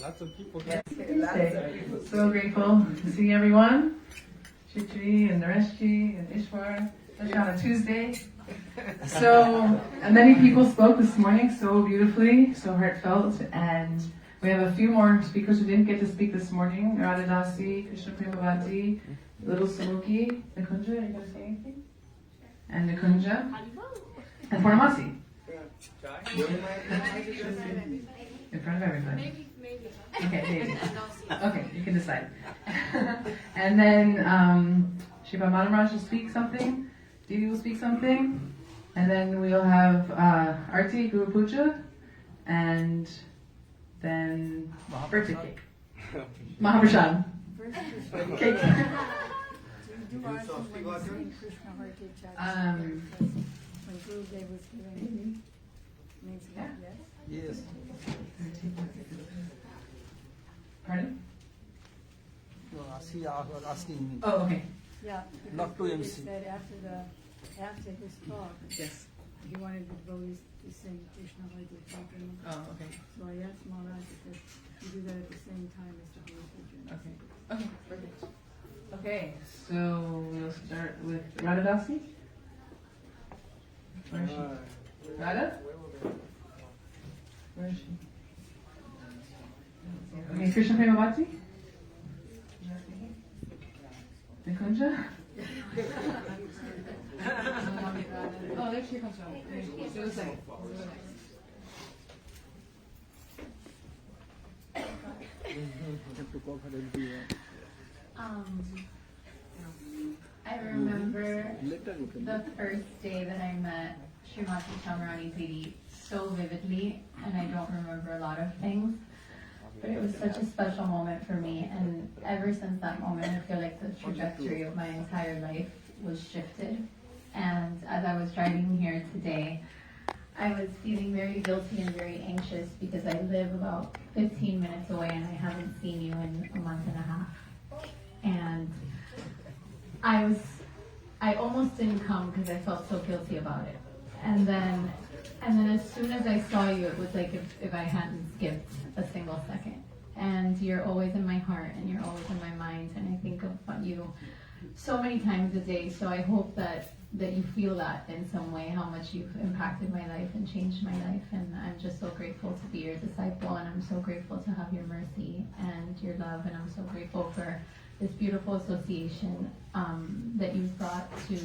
Lots of people. So grateful to see everyone. Chitri and Nareshji and Ishwar, especially on a Tuesday. So, and many people spoke this morning so beautifully, so heartfelt, and we have a few more speakers who didn't get to speak this morning. Radha Dasi, Krishna Premavati, Little Samuki, Nikunja, are you going to say anything? And Nikunja, and Purnamasi. In front of everybody. Maybe. Okay, maybe. Okay, you can decide. And then Shiva Maharaj will speak something, Didi will speak something, and then we'll have Arti, Guru Puja, and then birthday cake. Mahaprasad. Cake. When Gurudev was giving Yes. Pardon? No, she was asking me. Oh, okay. Yeah. Not to MC. He said after his talk, Yes. he wanted the devotees to sing Krishna Hare Krishna. Oh, okay. So I asked Maharaj if you do that at the same time as the Holy Puja. Okay. Okay, perfect. Okay, so we'll start with Radha Dasi. Where is she? Radha? Where is she? Okay, Krishna Premavati? Nikunja? Oh, there she comes out. She looks like I remember the first day that I met Srimati Chamarani Didi so vividly, and I don't remember a lot of things, but it was such a special moment for me, and ever since that moment I feel like the trajectory of my entire life was shifted. And as I was driving here today, I was feeling very guilty and very anxious because I live about 15 minutes away and I haven't seen you in a month and a half. And I almost didn't come because I felt so guilty about it. And then as soon as I saw you, it was like if I hadn't skipped a single second. And you're always in my heart and you're always in my mind, and I think of you so many times a day. So I hope that you feel that in some way, how much you've impacted my life and changed my life. And I'm just so grateful to be your disciple, and I'm so grateful to have your mercy and your love, and I'm so grateful for this beautiful association that you've brought to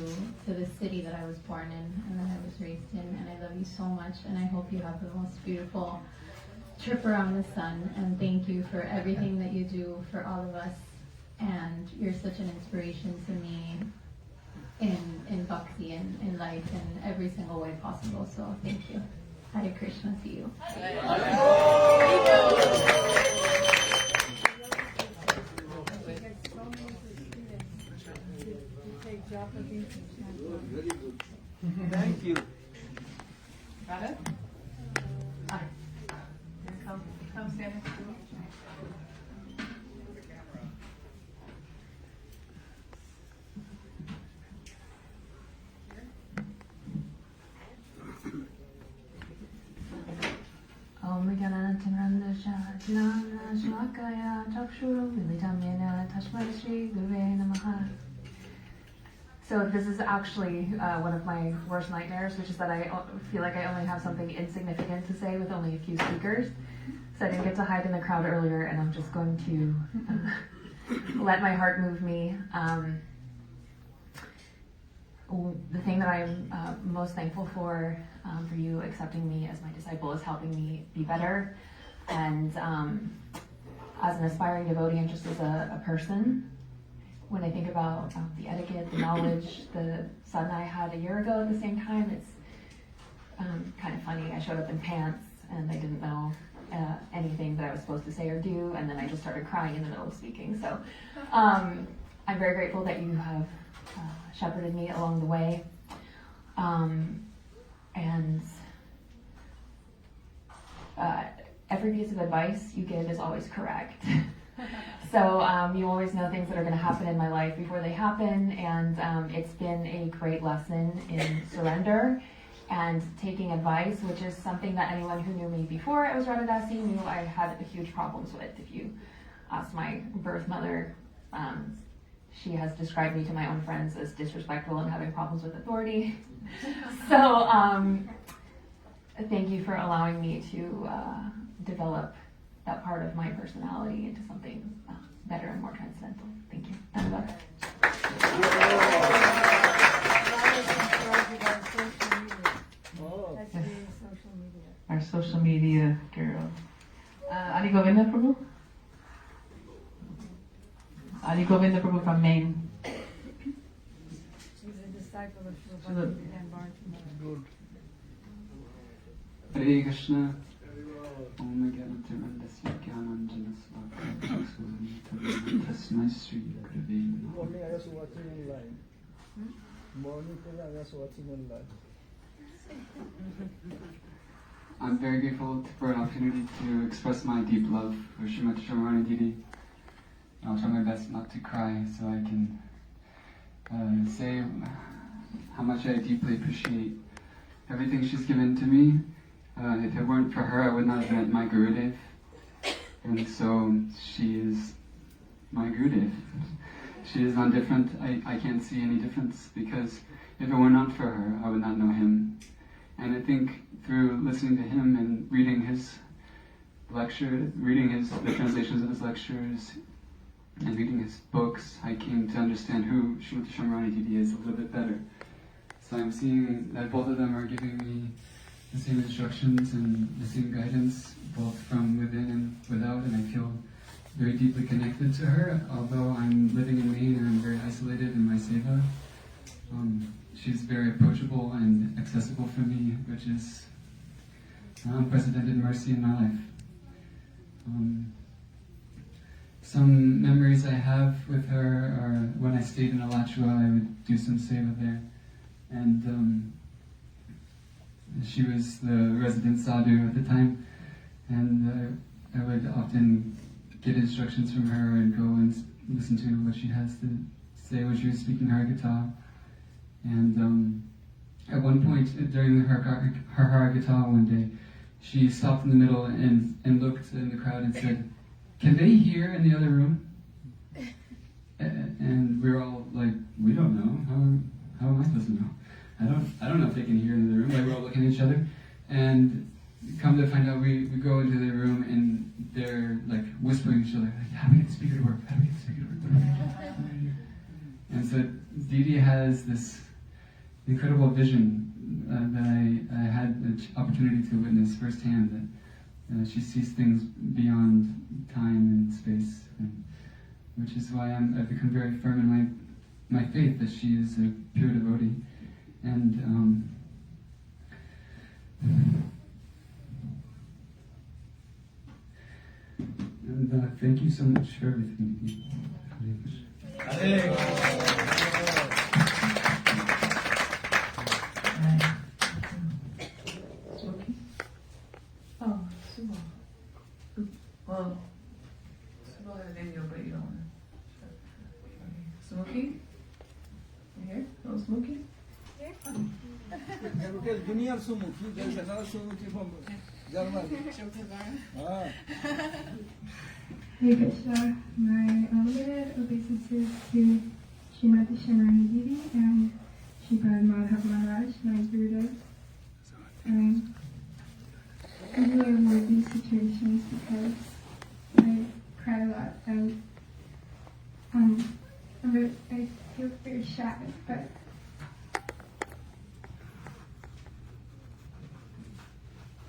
the city that I was born in and that I was raised in. And I love you so much, and I hope you have the most beautiful trip around the sun. And thank you for everything that you do for all of us. And you're such an inspiration to me in bhakti and in life in every single way possible. So thank you. Hare Krishna to you. Very good. Thank you. Got it? Hi. Come stand next to me. Om Gananathanandasha Jnana Shlakaya Chakshuru Militamyena Tashmai Shri Gurve Namaha. So this is actually one of my worst nightmares, which is that I feel like I only have something insignificant to say with only a few speakers. So I didn't get to hide in the crowd earlier, and I'm just going to let my heart move me. The thing that I'm most thankful for you accepting me as my disciple is helping me be better, and as an aspiring devotee and just as a person. When I think about the etiquette, the knowledge, the sadhana I had a year ago at the same time, it's kind of funny. I showed up in pants and I didn't know anything that I was supposed to say or do, and then I just started crying in the middle of speaking. So I'm very grateful that you have shepherded me along the way. And every piece of advice you give is always correct. So you always know things that are going to happen in my life before they happen, and it's been a great lesson in surrender and taking advice, which is something that anyone who knew me before I was Radhadasi knew I had huge problems with. If you ask my birth mother, she has described me to my own friends as disrespectful and having problems with authority. So thank you for allowing me to develop that part of my personality into something better and more transcendental. Thank you. Our social media girl. Adi Govinda Prabhu? Adi Govinda Prabhu from Maine. She's a disciple of Srila and Bharti. Good. Hare Krishna. Om Gyanatiramandasya Gyananjanasvakam Susurnitam Tasmai Sri Gurave Morning I was watching online. Morning I was watching online. I'm very grateful for an opportunity to express my deep love for Srimati Sharmarani Didi. I'll try my best not to cry so I can say how much I deeply appreciate everything she's given to me. If it weren't for her, I would not have met my Gurudev. And so she is my Gurudev. She is not different. I can't see any difference because if it were not for her, I would not know him. And I think through listening to him and reading his lecture, the translations of his lectures, and reading his books, I came to understand who Srimati Sharmarani Didi is a little bit better. So I'm seeing that both of them are giving me the same instructions and the same guidance, both from within and without, and I feel very deeply connected to her. Although I'm living in Maine and I'm very isolated in my seva, she's very approachable and accessible for me, which is an unprecedented mercy in my life. Some memories I have with her are when I stayed in Alachua, I would do some seva there, and she was the resident sadhu at the time, and I would often get instructions from her and go and listen to what she has to say when she was speaking Harikatha. And at one point during her Harikatha one day, she stopped in the middle and looked in the crowd and said, "Can they hear in the other room?" And we were all like, "We don't know. How am I supposed to know? I don't know if they can hear in the room." Like, we're all looking at each other, and come to find out, we go into the room and they're like whispering to each other, like, "How do we get the speaker to work? How do we get the speaker to work?" And so Didi has this incredible vision that I had the opportunity to witness firsthand, that she sees things beyond time and space, which is why I've become very firm in my faith that she is a pure devotee. And thank you so much for everything. Hare Oh, Sumo. Well, Sumo had a video, but you don't want to. Smokey? You here? Oh, Smokey? Junior Sumuki, there's another Sumuki from Germany. Hare Krishna, my unlimited obeisances to Srimati Sharmarani Didi and Sripad Madhav Maharaj, my Gurudev. I really avoid these situations because I cry a lot and I feel very shy, but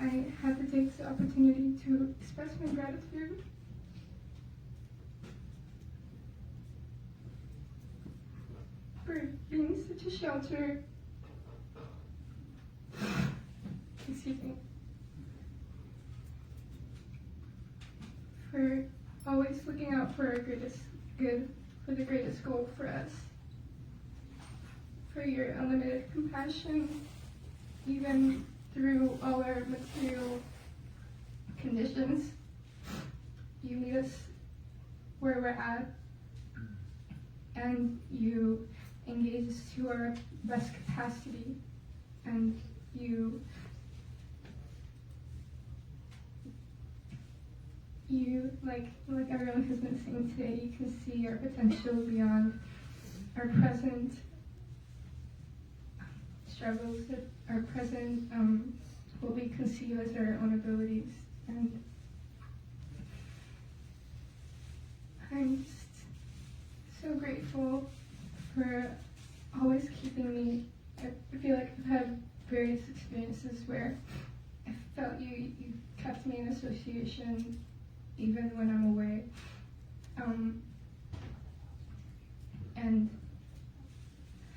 I had to take the opportunity to express my gratitude for being such a shelter. Excuse me. For always looking out for our greatest good, for the greatest goal for us. For your unlimited compassion, even through all our material conditions. You meet us where we're at, and you engage us to our best capacity, and you like everyone has been saying today, you can see our potential beyond our present struggles, our present what we conceive as our own abilities. And I'm just so grateful for always keeping me. I feel like I've had various experiences where I felt you kept me in association even when I'm away. And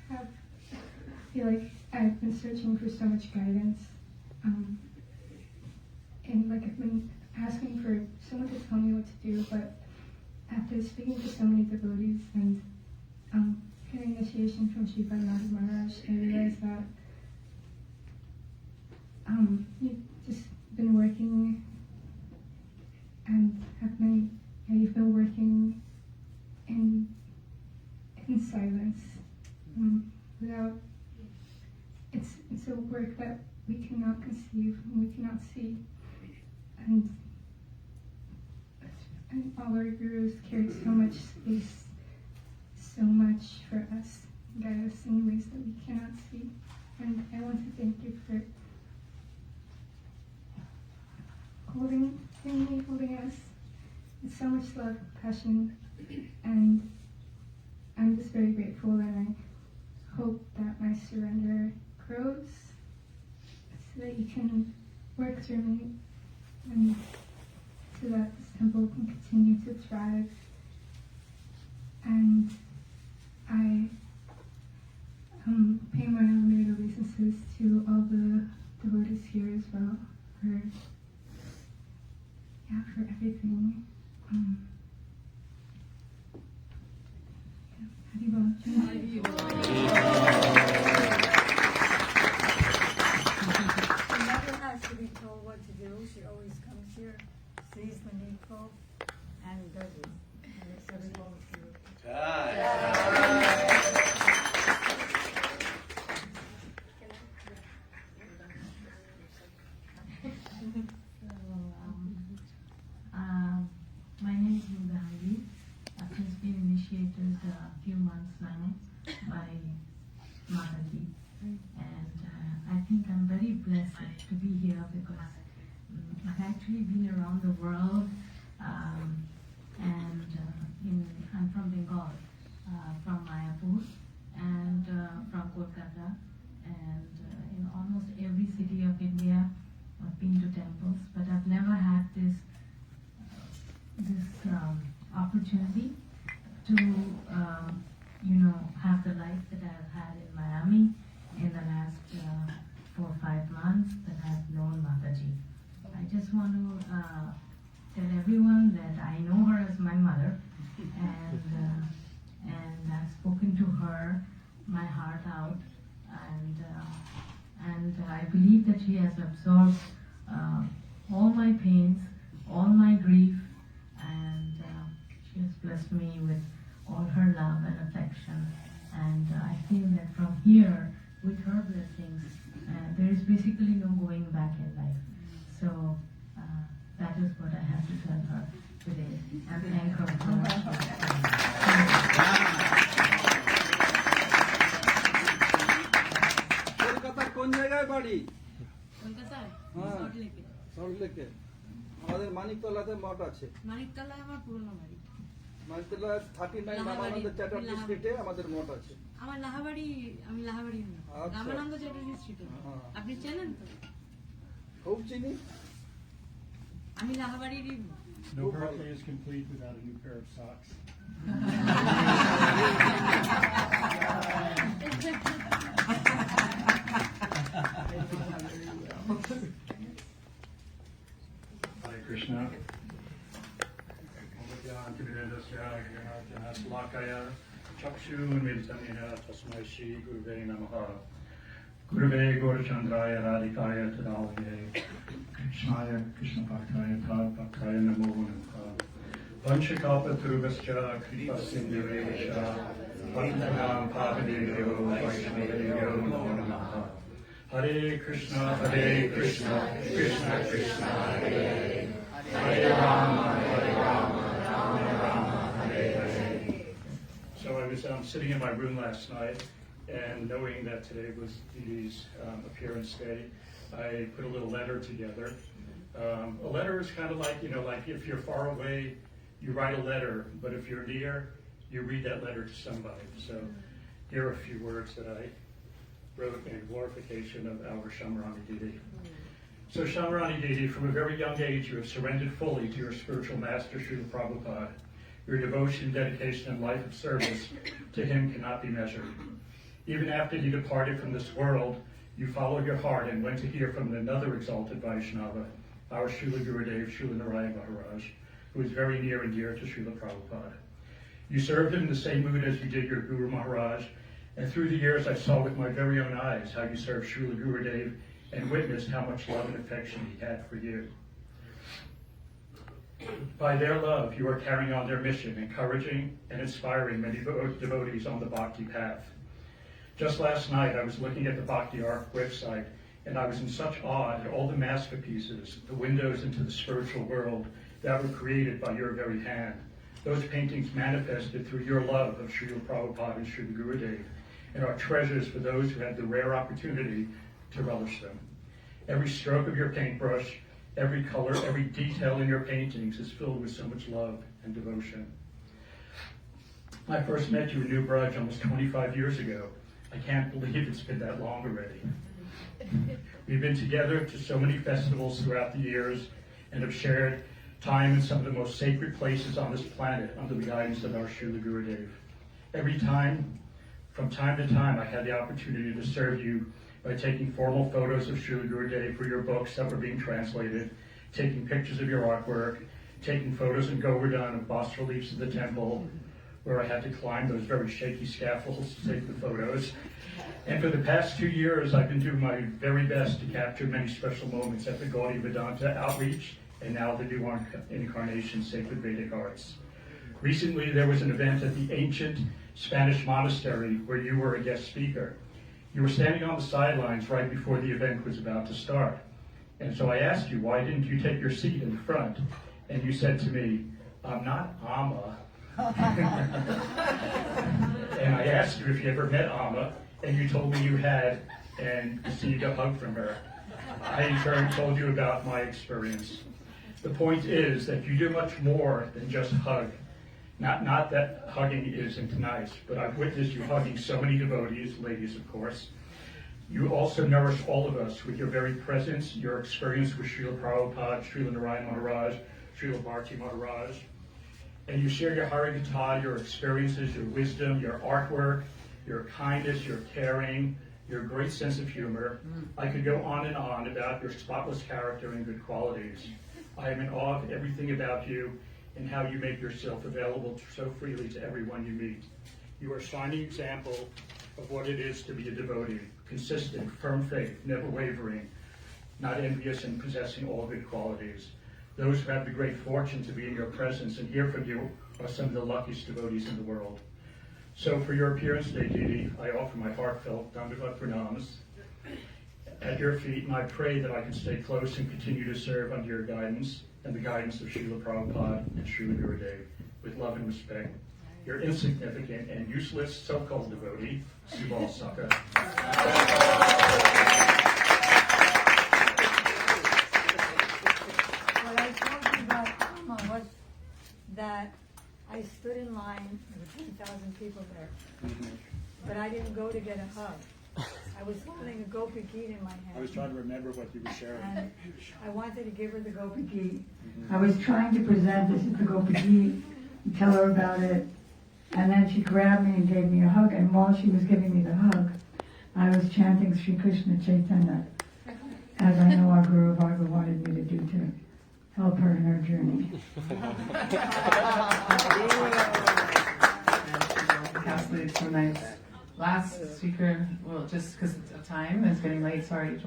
I feel like I've been searching for so much guidance. And like I've been asking for someone to tell me what to do, but after speaking to so many devotees and getting initiation from Sripad Madhav Maharaj, I realized that you've just been working and you've been working in silence, without. It's a work that we cannot conceive and we cannot see, and all our gurus carry so much space, so much for us, guide us in ways that we cannot see. And I want to thank you for holding me, holding us with so much love, passion, and I'm just very grateful, and I hope that my surrender grows so that you can work through me and so that this temple can continue to thrive. And I pay my unlimited obeisances to all the devotees here as well for everything. She never has to be told what to do. She always comes here, sees the needful, and does it. And it's everyone's view. My name is Mudali. I've just been initiated a few months now by Mataji. And I think I'm very blessed to be here because I've actually been around the world, and I'm from Bengal, from Mayapur, and from Kolkata, and in almost every city of India I've been to temples, but I've never had this opportunity to have the life that I've had in Miami in the last 4 or 5 months that I've known Mataji. I just want to tell everyone that I know her as my mother, and I've spoken to her my heart out, and I believe that she has absorbed all my pains, all my grief, and she has blessed me with all her love and affection. And I feel that from here, with her blessings, there is basically no going back in life. So that is what I have to tell her today, and thank her so much for কলকাতার কোন জায়গায় বাড়ি? কলকাতায় হ্যাঁ, সল্টলেকে। সল্টলেকে। আমাদের মানিকতলাতে মঠ আছে। মানিকতলায় আমার পুরনো বাড়ি। মানিকতলা 39 রামানন্দ চ্যাটার্জি স্ট্রিটে আমাদের মঠ আছে। আমার আমি লাহাবাড়ি না, আচ্ছা। রামানন্দ চ্যাটার্জি স্ট্রিটে। আপনি চেনেন তো? খুব চিনি। আমি লাহাবাড়িরই। No birthday is complete without a new pair of socks. Hare Krishna. Lakaya Chakshu Miltamina Tasmai Shri Guruve Namaha. Guruve Gaurachandraya Radhikaya Tadalaya Krishnaya Krishna Bhaktaya Tad Bhaktaya Namo Namaha. Vanshakapa Turvascha Kripa Sindhurevascha Bhaktanam Pavanebhyo Vaishnavebhyo Namo Namaha. Hare Krishna, Krishna Krishna, Hare Rama, Rama Rama, Hare Hare. So I was sitting in my room last night, and knowing that today was Didi's appearance day, I put a little letter together. A letter is kind of like, like if you're far away, you write a letter, but if you're near, you read that letter to somebody. So here are a few words that I wrote in glorification of our Shamarani Didi. So Shamarani Didi, from a very young age, you have surrendered fully to your spiritual master, Srila Prabhupada. Your devotion, dedication, and life of service to him cannot be measured. Even after he departed from this world, you followed your heart and went to hear from another exalted Vaishnava, our Srila Gurudev, Srila Narayan Maharaj, who is very near and dear to Srila Prabhupada. You served him in the same mood as you did your Guru Maharaj, and through the years I saw with my very own eyes how you served Srila Gurudev and witnessed how much love and affection he had for you. By their love, you are carrying on their mission, encouraging and inspiring many devotees on the bhakti path. Just last night, I was looking at the Bhakti Arc website, and I was in such awe at all the masterpieces, the windows into the spiritual world that were created by your very hand. Those paintings manifested through your love of Srila Prabhupada and Srila Gurudev, and are treasures for those who had the rare opportunity to relish them. Every stroke of your paintbrush, every color, every detail in your paintings is filled with so much love and devotion. I first met you in New Braj almost 25 years ago. I can't believe it's been that long already. We've been together to so many festivals throughout the years and have shared time in some of the most sacred places on this planet under the guidance of our Srila Gurudev. From time to time, I had the opportunity to serve you by taking formal photos of Srila Gurudev for your books that were being translated, taking pictures of your artwork, taking photos in Govardhan of bas-reliefs of the temple, where I had to climb those very shaky scaffolds to take the photos. And for the past 2 years, I've been doing my very best to capture many special moments at the Gaudiya Vedanta Outreach and now the New Incarnation Sacred Vedic Arts. Recently, there was an event at the ancient Spanish monastery where you were a guest speaker. You were standing on the sidelines right before the event was about to start. And so I asked you, why didn't you take your seat in the front? And you said to me, I'm not Amma. And I asked you if you ever met Amma, and you told me you had, and received a hug from her. I in turn told you about my experience. The point is that you do much more than just hug. Not that hugging isn't nice, but I've witnessed you hugging so many devotees, ladies of course. You also nourish all of us with your very presence, your experience with Srila Prabhupada, Srila Narayan Maharaj, Srila Bharti Maharaj. And you share your Harikatha, your experiences, your wisdom, your artwork, your kindness, your caring, your great sense of humor. I could go on and on about your spotless character and good qualities. I am in awe of everything about you and how you make yourself available so freely to everyone you meet. You are a shining example of what it is to be a devotee, consistent, firm faith, never wavering, not envious and possessing all good qualities. Those who have the great fortune to be in your presence and hear from you are some of the luckiest devotees in the world. So for your appearance today, Didi, I offer my heartfelt Dandavat Pranams at your feet, and I pray that I can stay close and continue to serve under your guidance and the guidance of Srila Prabhupada and Srila Gurudev with love and respect. Your insignificant and useless so-called devotee, Subal Saka. What I told you about Amma was that I stood in line, there were 10,000 people there, but I didn't go to get a hug. I was holding a Gopi Geet in my hand. I was trying to remember what you were sharing. And I wanted to give her the Gopi Geet. I was trying to present this as the Gopi Geet and tell her about it. And then she grabbed me and gave me a hug. And while she was giving me the hug, I was chanting Sri Krishna Chaitanya, as I know our Guru Varga wanted me to do to help her in her journey. Encapsulated so nice. Last speaker, well, just because of time, it's getting late, sorry.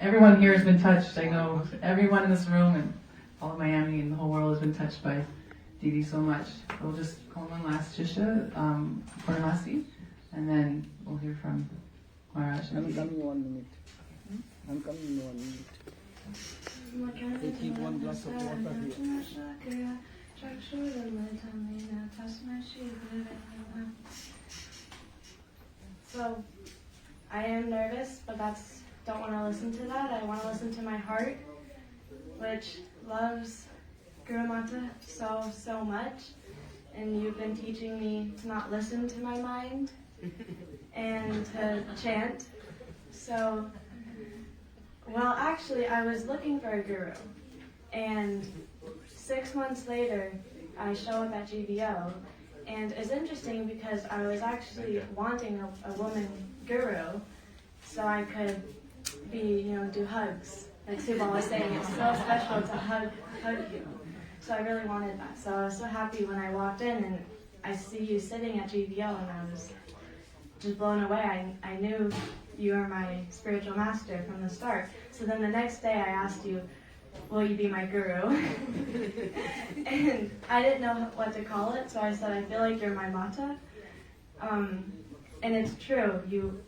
Everyone here has been touched. I know everyone in this room and all of Miami and the whole world has been touched by Didi so much. We'll just call one last Shisha, Purnamasi, and then we'll hear from Maharaj. Let me 1 minute. I'm coming in 1 minute. They keep one glass of water here. So, I am nervous, but don't want to listen to that. I want to listen to my heart, which loves Guru Mata so much. And you've been teaching me to not listen to my mind and to chant. So, well, actually, I was looking for a guru. And 6 months later, I show up at GBO. And it's interesting because I was actually wanting a woman guru so I could do hugs. Like Subal was saying, it's so special to hug you. So I really wanted that. So I was so happy when I walked in and I see you sitting at GBO and I was just blown away. I knew you were my spiritual master from the start. So then the next day I asked you, will you be my guru? And I didn't know what to call it, so I said, I feel like you're my mata. And it's true, you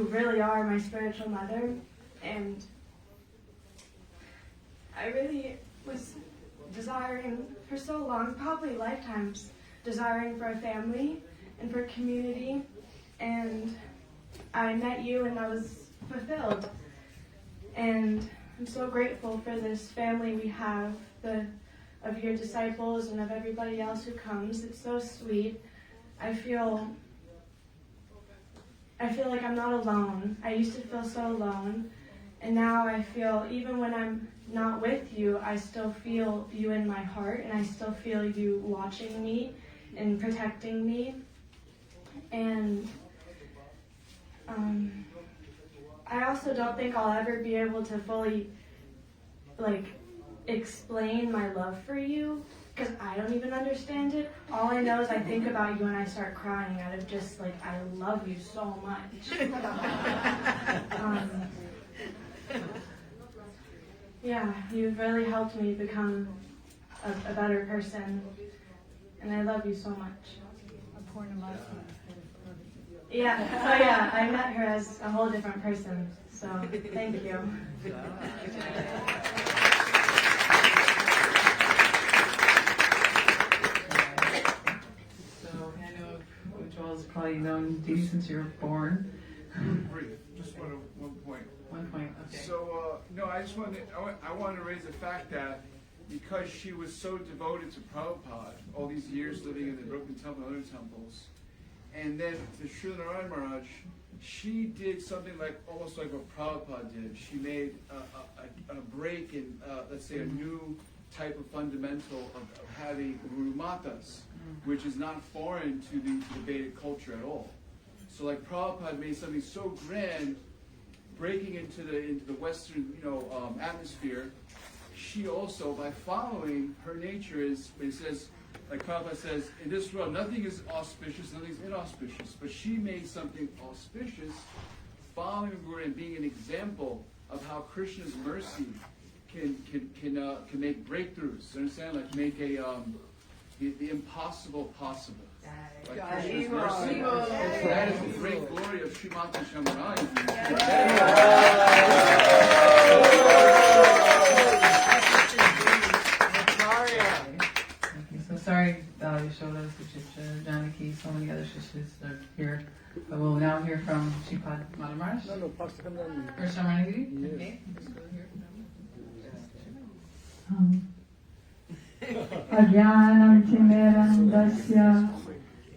really are my spiritual mother, and I really was desiring for so long, probably lifetimes, desiring for a family and for community, and I met you and I was fulfilled. And I'm so grateful for this family we have, of your disciples and of everybody else who comes. It's so sweet. I feel like I'm not alone. I used to feel so alone, and now I feel, even when I'm not with you, I still feel you in my heart, and I still feel you watching me and protecting me. And I also don't think I'll ever be able to fully, explain my love for you, because I don't even understand it. All I know is I think about you and I start crying out of just, I love you so much. Yeah, you've really helped me become a better person, and I love you so much. Yeah, so yeah, I met her as a whole different person, so thank you. So, I know Joel's probably known Dee since you were born. Brief, just one point. 1 point, okay. So, no, I wanted to raise the fact that because she was so devoted to Prabhupada, all these years living in the Broken Temple and other temples, and then to Srila Narayana Maharaj, she did something almost like what Prabhupada did. She made a break in, let's say, a new type of fundamental of having Guru Matas, which is not foreign to the Vedic culture at all. So Prabhupada made something so grand, breaking into the Western atmosphere. She also, by following her nature, it says, like Katha says, in this world, nothing is auspicious, nothing is inauspicious. But she made something auspicious, following the Guru and being an example of how Krishna's mercy can make breakthroughs. You understand? Make the impossible possible. Krishna's mercy. That is the great glory of Srimati Shamarani. Sorry, Yashoda, Suchitra, Janaki, so many other shishis are here. But we'll now hear from Shripad Madhamaraj. No, Pastor Kamran. Or Shamarani? Yes. Okay, let's go here. Ajnanam timirandasya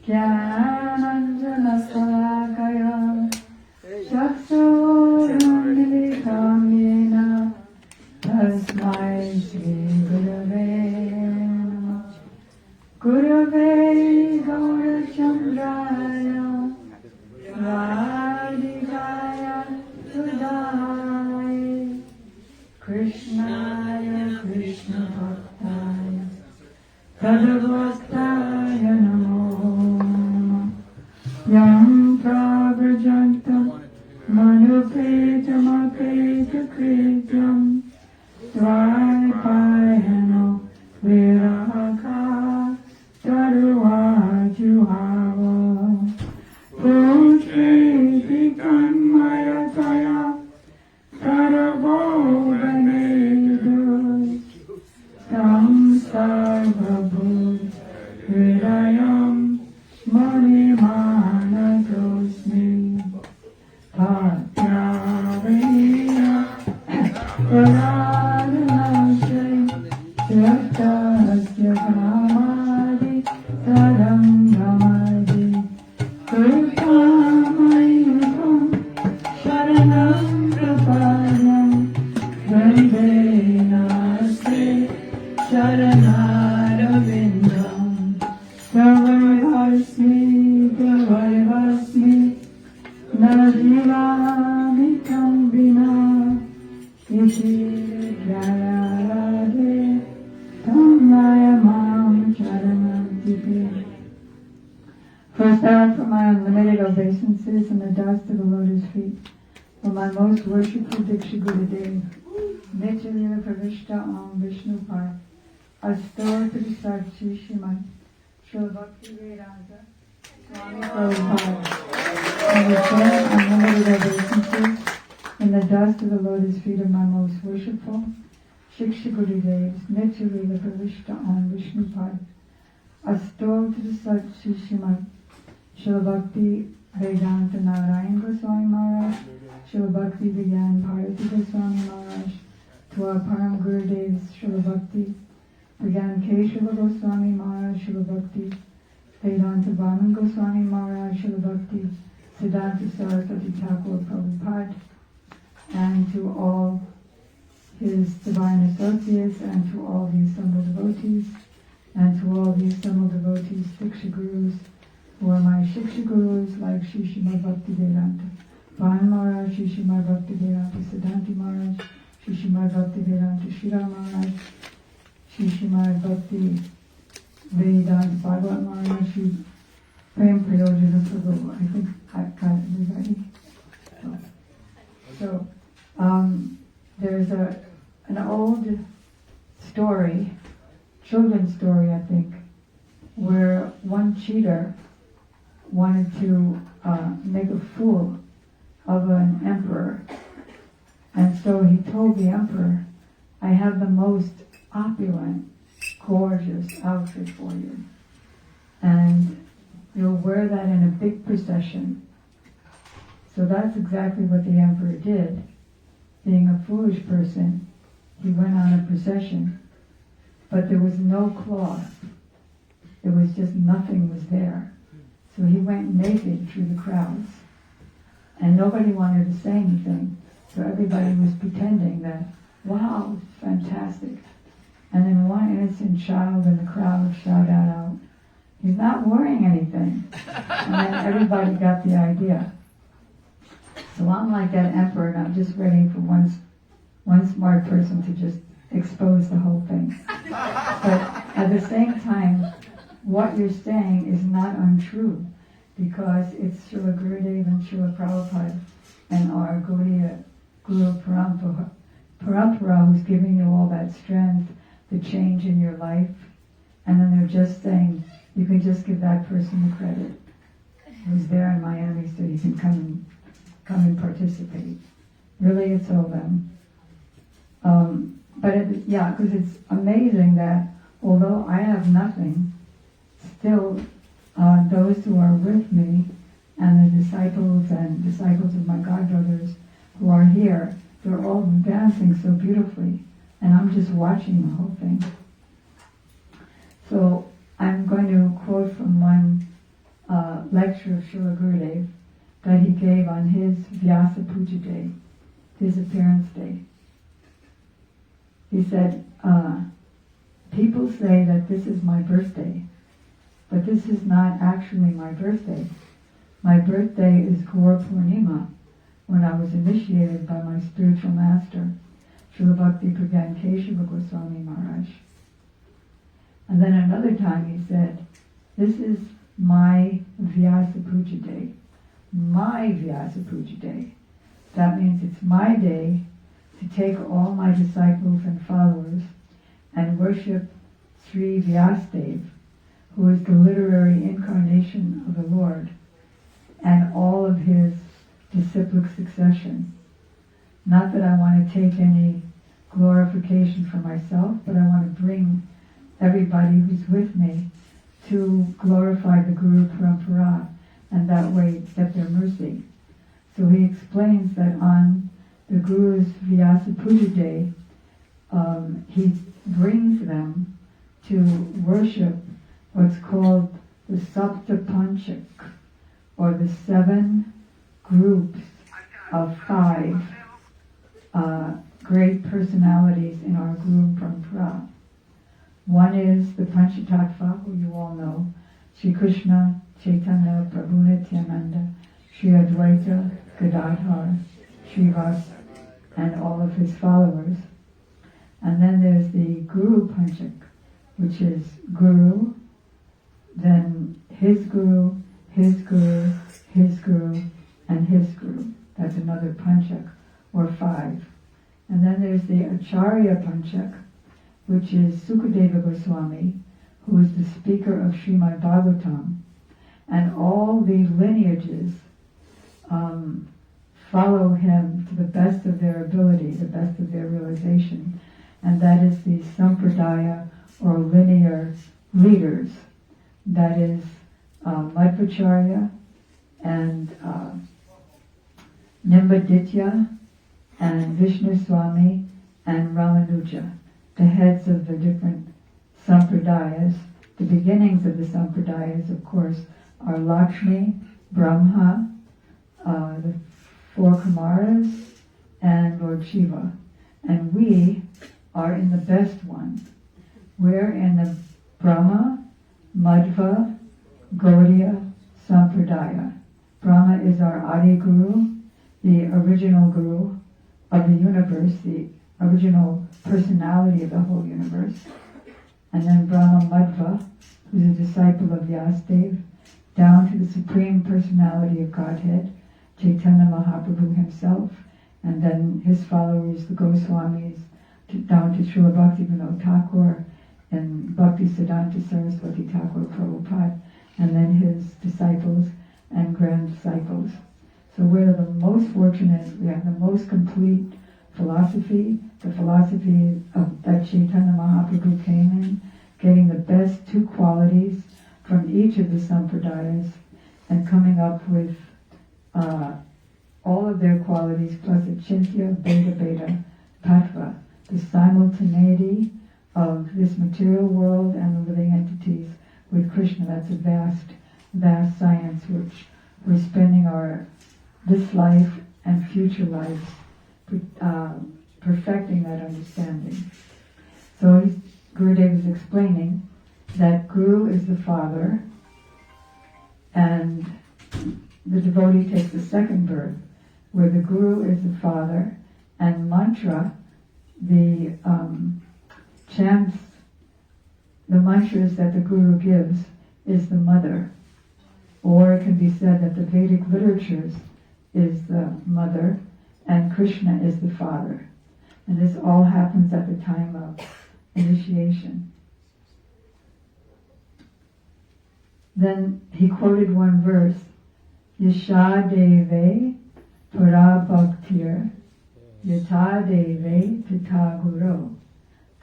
Jnananjana salakaya Chakshurandilitam yena Tasmai Shri Gurave Namah Gurave Gaurachandraya Radhikaya Sudhaya Krishnaya Krishna Bhaktaya Tadavastaya Namo Namah Yam Prabrajantam Manupetam Apeta Krityam Dvaipayano Viraka Taruvajuhava Putriti Tanmayataya Prabhu Hridayam Manimanatosmi Tatyavriya Pradhanashay Shaktasya Kamadi Tarangamadi Kripamayukam Sharanam Prapadam Vande Namaste Sharanarvindam Sarvasmi Sarvasmi Najivamikam Vina Iti Jayarade Tammayamam Charanam Tipe. First down for my unlimited obeisances and the dust of the lotus feet. For my most worshipful Diksha Gurudev, Nityalila Pravishta Om Vishnu Pai, Astor Trisarchi Shriman, Srila Bhakti Vedanta, Swami Prabhupada, and return unlimited obeisances in the dust of the lotus feet of my most worshipful Shiksha Gurudevs, Nityalila Pravishta Om Vishnu Pai, Astor Trisarchi Shriman, Srila Bhakti Vedanta Narayan Goswami Maharaj, Srila Bhakti Vigyan Bharati Goswami Maharaj, to our Param Gurudevs, Srila Bhakti Vigyan Keshava Goswami Maharaj, Srila Bhakti Vedanta Vaman Goswami Maharaj, Srila Bhakti Siddhanta Saraswati Thakur Prabhupada, and to all his divine associates, and to all the assembled devotees, and to all the assembled devotees, Diksha Gurus, who are my Shiksha Gurus, like Shri Srimad Bhakti Vedanta Vaman Maharaj, Shri Srimad Bhakti Vedanta Siddhanti Maharaj, Shri Srimad Bhakti Vedanta Shriram Maharaj, Shri Srimad Bhakti Vedanta Bhagavat Maharaj, Shri Prem Prayojana Prabhu. I think I've got everybody. So there's an old story, children's story I think, where one cheater wanted to make a fool of an emperor. And so he told the emperor, I have the most opulent, gorgeous outfit for you. And you'll wear that in a big procession. So that's exactly what the emperor did. Being a foolish person, he went on a procession, but there was no cloth. There was just nothing was there. So he went naked through the crowds. And nobody wanted to say anything. So everybody was pretending that, wow, it's fantastic. And then one innocent child in the crowd shouted out, he's not wearing anything. And then everybody got the idea. So I'm like that emperor, and I'm just waiting for one smart person to just expose the whole thing. But at the same time, what you're saying is not untrue, because it's Srila Gurudev and Srila Prabhupada and our Gaudiya Guru Parampara who's giving you all that strength, the change in your life, and then they're just saying, you can just give that person the credit who's there in Miami so you can come and participate. Really, it's all them. Because it's amazing that although I have nothing, still those who are with me and the disciples of my godbrothers who are here, they're all dancing so beautifully, and I'm just watching the whole thing. So I'm going to quote from one lecture of Srila Gurudev that he gave on his Vyasa Puja Day, his appearance day. He said, people say that this is my birthday, but this is not actually my birthday. My birthday is Gaura Purnima, when I was initiated by my spiritual master, Srila Bhakti Pragyan Keshava Goswami Maharaj. And then another time he said, this is my Vyasa Puja Day. My Vyasa Puja Day. That means it's my day to take all my disciples and followers and worship Sri Vyasadeva, who is the literary incarnation of the Lord, and all of his disciplic succession. Not that I want to take any glorification for myself, but I want to bring everybody who's with me to glorify the Guru Parampara and that way get their mercy. So he explains that on the Guru's Vyasa Puja day, he brings them to worship what's called the Sapta Panchak, or the 7 groups of 5 great personalities in our Guru Parampara. One is the Panchatattva, who you all know, Sri Krishna, Chaitanya, Prabhu Nityananda, Sri Advaita, Gadadhar, Srivas, and all of his followers. And then there's the Guru Panchak, which is Guru, then his Guru, his Guru, his Guru, and his Guru. That's another Panchak, or 5. And then there's the Acharya Panchak, which is Sukadeva Goswami, who is the speaker of Srimad Bhagavatam. And all the lineages follow him to the best of their ability, the best of their realization. And that is the Sampradaya, or linear leaders. That is Madhvacharya and Nimbaditya and Vishnu Swami and Ramanuja, the heads of the different Sampradayas. The beginnings of the Sampradayas, of course, are Lakshmi, Brahma, the 4 Kumaras, and Lord Shiva. And we are in the best one. We're in the Brahma, Madhva, Gaudiya, Sampradaya. Brahma is our Adi Guru, the original Guru of the universe, the original personality of the whole universe. And then Brahma Madhva, who's a disciple of Vyasadeva, down to the Supreme Personality of Godhead, Chaitanya Mahaprabhu himself, and then his followers, the Goswamis, down to Srila Bhaktivinoda Thakur and Bhakti Siddhanta Saraswati Thakur Prabhupada, and then his disciples and grand disciples. So we're the most fortunate, we have the most complete philosophy, the philosophy of that Chaitanya Mahaprabhu came in, getting the best 2 qualities from each of the Sampradayas and coming up with all of their qualities plus a Chintya Beta Beta Tattva, the simultaneity of this material world and the living entities with Krishna. That's a vast, vast science which we're spending this life and future lives perfecting that understanding. So Gurudev is explaining that Guru is the father, and the devotee takes the second birth, where the Guru is the father, and mantra, the chants, the mantras that the Guru gives, is the mother. Or it can be said that the Vedic literatures is the mother, and Krishna is the father. And this all happens at the time of initiation. Then he quoted one verse, Yasha Deve Para Bhaktir Yata Deve Tata Guru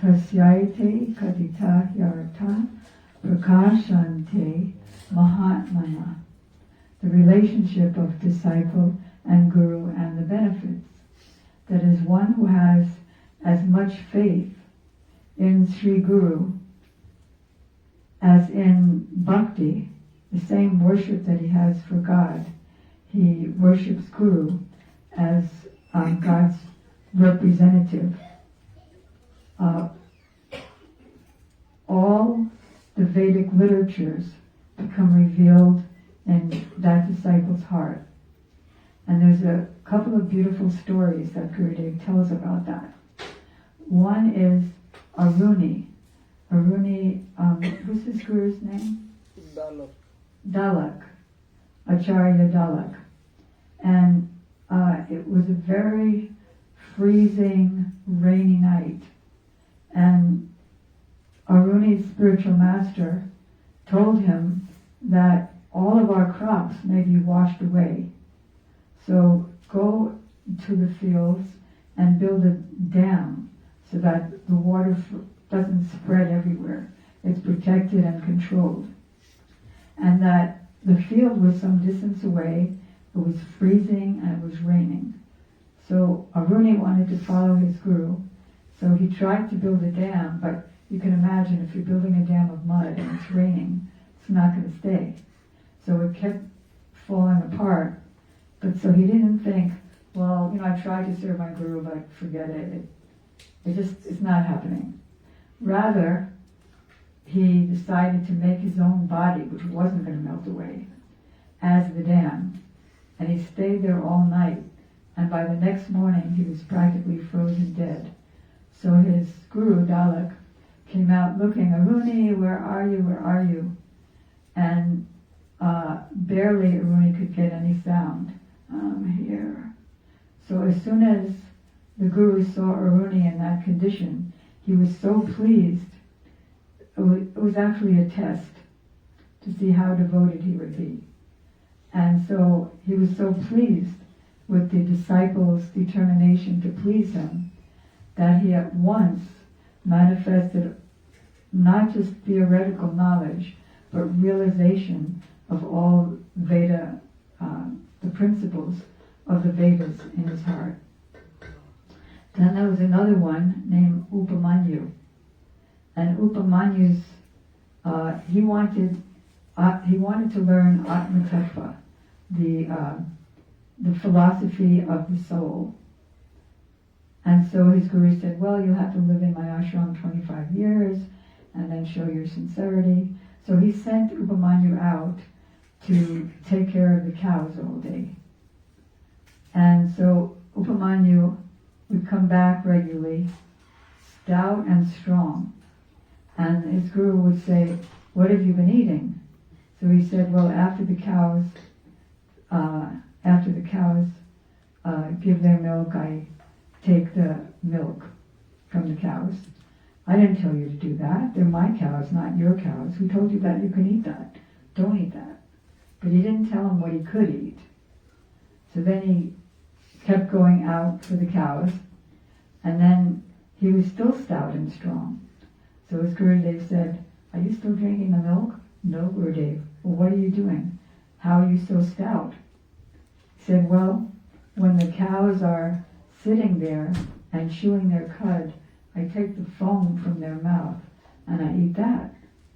Tasyaite Katita Yarata Prakashante Mahatmana. The relationship of disciple and guru and the benefits. That is, one who has as much faith in Sri Guru as in bhakti, the same worship that he has for God. He worships Guru as God's representative. All the Vedic literatures become revealed in that disciple's heart. And there's a couple of beautiful stories that Gurudev tells about that. One is Aruni. Aruni, who's his guru's name? Dalak. Acharya Dalak. And it was a very freezing, rainy night. And Aruni's spiritual master told him that all of our crops may be washed away. So go to the fields and build a dam so that the water doesn't spread everywhere it's protected and controlled. And that the field was some distance away, it was freezing and it was raining. So Aruni wanted to follow his guru, so he tried to build a dam, but you can imagine if you're building a dam of mud and it's raining, it's not going to stay. So it kept falling apart. But so he didn't think, well, I tried to serve my guru, but forget it. It's not happening. Rather, he decided to make his own body, which wasn't going to melt away, as the dam. And he stayed there all night. And by the next morning, he was practically frozen dead. So his guru, Dalek, came out looking, Aruni, where are you, where are you? And barely Aruni could get any sound. I'm here. So as soon as the guru saw Aruni in that condition, he was so pleased. It was actually a test to see how devoted he would be. And so he was so pleased with the disciples' determination to please him that he at once manifested not just theoretical knowledge, but realization of all Veda, the principles of the Vedas in his heart. Then there was another one named Upamanyu. And Upamanyu's, he wanted to learn Atma Tattva, the philosophy of the soul. And so his guru said, well, you'll have to live in my ashram 25 years and then show your sincerity. So he sent Upamanyu out to take care of the cows all day. And so Upamanyu would come back regularly, stout and strong. And his guru would say, what have you been eating? So he said, well, after the cows give their milk, I take the milk from the cows. I didn't tell you to do that. They're my cows, not your cows. Who told you that you can eat that? Don't eat that. But he didn't tell him what he could eat. So then he kept going out for the cows, and then he was still stout and strong. So his Gurudev said, are you still drinking the milk? No, Gurudev. Well, what are you doing? How are you so stout? He said, well, when the cows are sitting there and chewing their cud, I take the foam from their mouth and I eat that.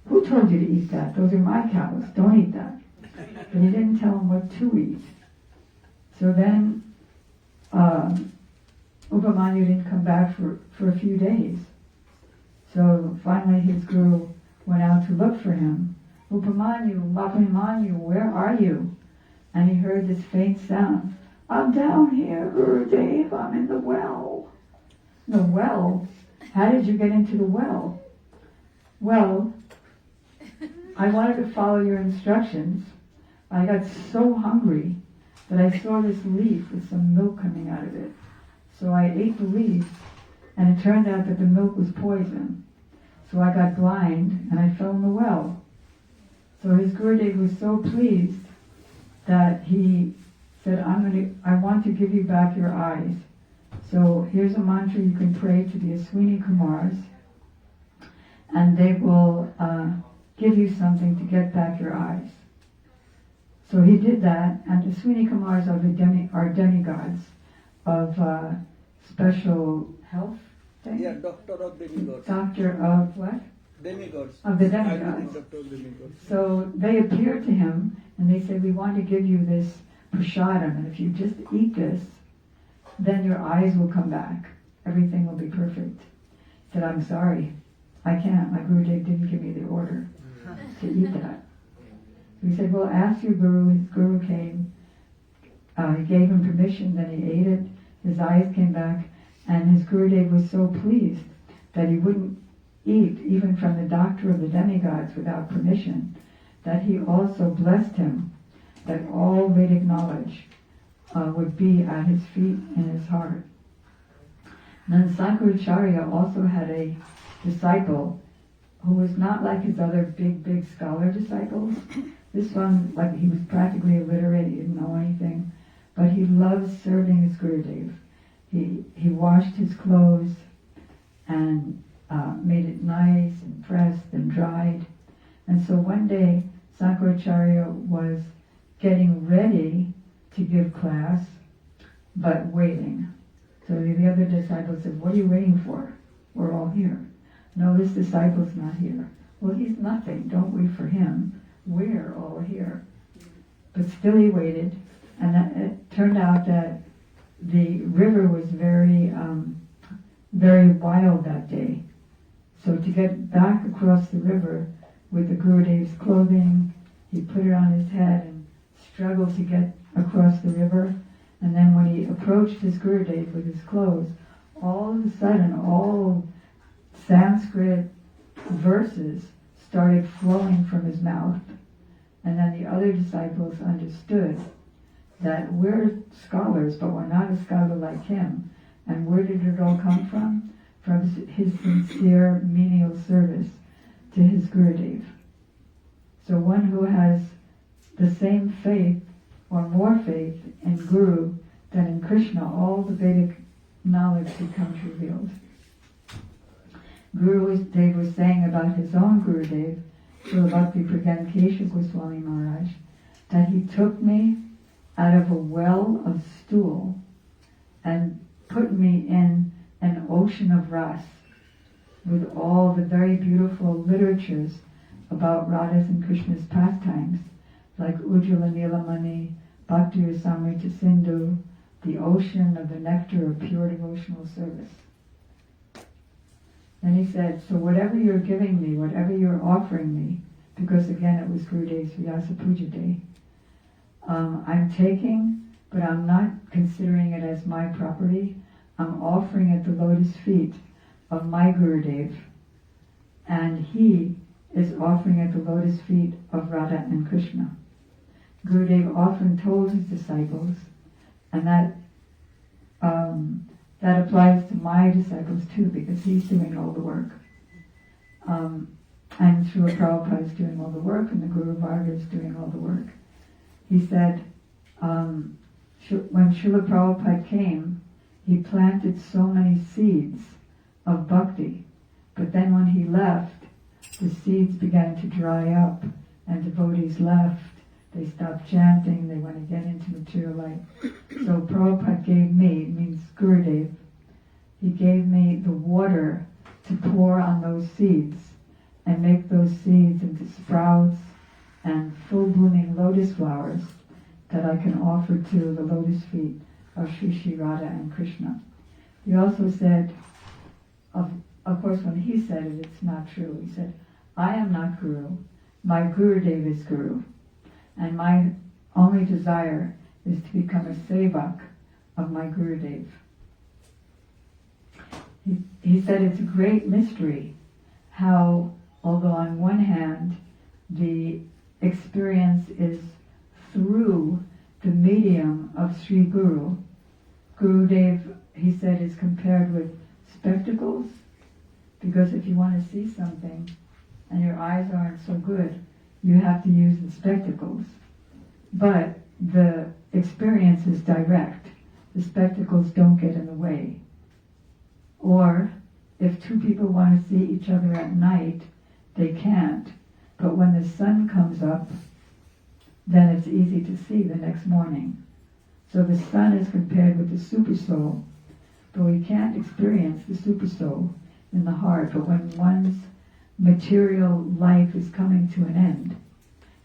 Who told you to eat that? Those are my cows. Don't eat that. But he didn't tell him what to eat. So then Upamanyu didn't come back for a few days. So finally his guru went out to look for him. Upamanyu, where are you? And he heard this faint sound. I'm down here, Gurudev. I'm in the well. The well? How did you get into the well? Well, I wanted to follow your instructions. I got so hungry that I saw this leaf with some milk coming out of it. So I ate the leaf, and it turned out that the milk was poison. So I got blind, and I fell in the well. So his Gurudev was so pleased that he said, I want to give you back your eyes. So here's a mantra you can pray to the Aswini Kumars, and they will give you something to get back your eyes. So he did that, and the Aswini Kumars are demigods of special health thing? Yeah, doctor of demigods. Doctor of what? Demigods. Of the demigods. Doctor of demigods. So they appeared to him, and they said, we want to give you this prasadam, and if you just eat this, then your eyes will come back. Everything will be perfect. He said, I'm sorry. I can't. My Gurudev didn't give me the order to eat that. So he said, well, ask your guru. His guru came. He gave him permission, then he ate it. His eyes came back, and his Gurudev was so pleased that he wouldn't eat even from the doctor of the demigods without permission, that he also blessed him that all Vedic knowledge would be at his feet in his heart. And then Sankaracharya also had a disciple who was not like his other big scholar disciples. This one, like, he was practically illiterate, he didn't know anything, but he loved serving his Gurudev. He washed his clothes and made it nice and pressed and dried. And so one day, Sankaracharya was getting ready to give class, but waiting. So the other disciples said, what are you waiting for? We're all here. No, this disciple's not here. Well, he's nothing. Don't wait for him. We're all here. But still he waited, and it turned out that the river was very, very wild that day. So to get back across the river with the Gurudev's clothing, he put it on his head and struggled to get across the river. And then when he approached his Gurudev with his clothes, all of a sudden, all Sanskrit verses started flowing from his mouth. And then the other disciples understood that we're scholars, but we're not a scholar like him. And where did it all come from? From his sincere menial service to his Gurudev. So one who has the same faith or more faith in Guru than in Krishna, all the Vedic knowledge becomes revealed. Gurudev was saying about his own Gurudev, Srila Bhakti Pragan Kesha Goswami Maharaj, that he took me out of a well of stool and put me in an ocean of ras with all the very beautiful literatures about Radha's and Krishna's pastimes, like Ujjvala Nilamani, Bhakti Rasamrita Sindhu, the ocean of the nectar of pure devotional service. Then he said, so whatever you're giving me, whatever you're offering me, because again it was Gurudev's Vyasa Puja Day, I'm taking, but I'm not considering it as my property. I'm offering at the lotus feet of my Gurudev, and he is offering at the lotus feet of Radha and Krishna. Gurudev often told his disciples, and that applies to my disciples too, because he's doing all the work. And Srila Prabhupada is doing all the work, and the Guru Varga is doing all the work. He said, when Srila Prabhupada came, he planted so many seeds of bhakti, but then when he left, the seeds began to dry up, and devotees left. They stopped chanting, they went again into material life. So Prabhupada gave me, means Gurudev, he gave me the water to pour on those seeds and make those seeds into sprouts and full blooming lotus flowers that I can offer to the lotus feet of Sri Sri Radha and Krishna. He also said, of course when he said it, it's not true. He said, I am not Guru, my Gurudev is Guru. And my only desire is to become a sevak of my Gurudev. He said it's a great mystery how, although on one hand the experience is through the medium of Sri Guru, Gurudev, he said, is compared with spectacles, because if you want to see something and your eyes aren't so good, you have to use the spectacles. But the experience is direct. The spectacles don't get in the way. Or, if two people want to see each other at night, they can't. But when the sun comes up, then it's easy to see the next morning. So the sun is compared with the super soul, but we can't experience the super soul in the heart. But when one's material life is coming to an end,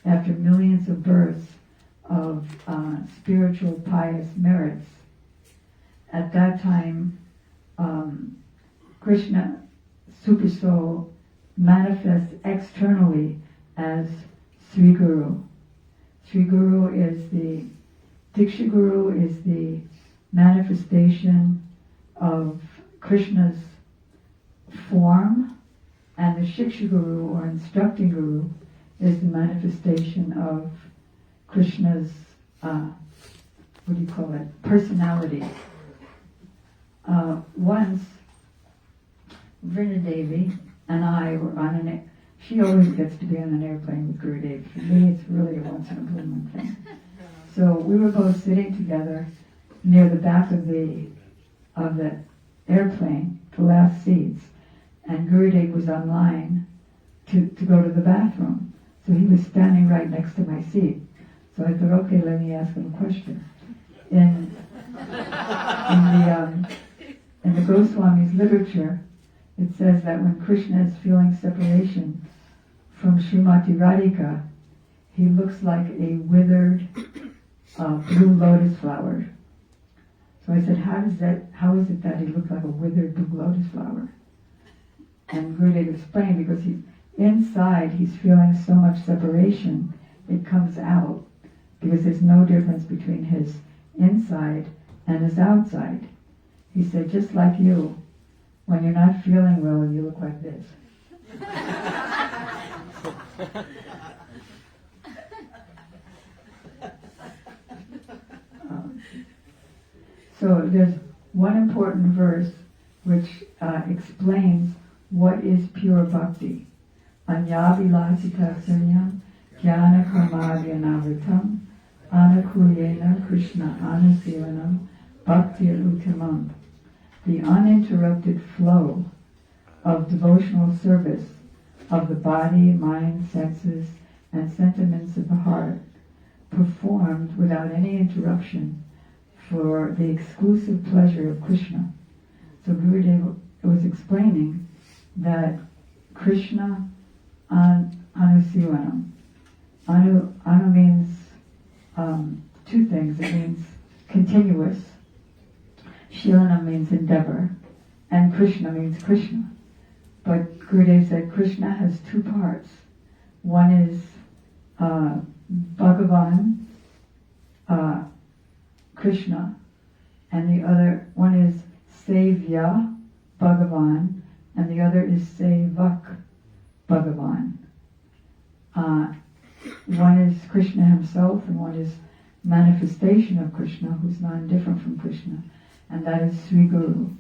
after millions of births of spiritual pious merits, at that time Krishna, super soul, manifests externally as Sri Guru. Sri Guru is the Diksha Guru, is the manifestation of Krishna's form, and the Shiksha Guru, or instructing Guru, is the manifestation of Krishna's, personality. Once, Vrina Devi and I were on she always gets to be on an airplane with Gurudev. For me, it's really a once in a blue moon thing. So we were both sitting together near the back of the airplane, the last seats, and Gurudev was online to go to the bathroom. So he was standing right next to my seat. So I thought, okay, let me ask him a question. In the Goswami's literature, it says that when Krishna is feeling separation from Srimati Radhika, he looks like a withered blue lotus flower. So I said, how is it that he looked like a withered blue lotus flower? And Gurudev explained, because inside he's feeling so much separation, it comes out, because there's no difference between his inside and his outside. He said, just like you, when you're not feeling well, you look like this. So there's one important verse which explains what is pure bhakti. Anyavilasita sunyam jnana karmadyanavritam anakulyena Krishna anasivanam bhaktir uttamam. The uninterrupted flow of devotional service of the body, mind, senses, and sentiments of the heart, performed without any interruption for the exclusive pleasure of Krishna. So Gurudev was explaining that Krishna anusivanam. Anu means two things. It means continuous. Shilanam means endeavor. And Krishna means Krishna. But Gurudev said Krishna has two parts. One is Bhagavan, Krishna, and the other one is Sevya Bhagavan, and the other is Sevak Bhagavan. One is Krishna himself, and one is manifestation of Krishna, who's non-different from Krishna, and that is Sri Guru.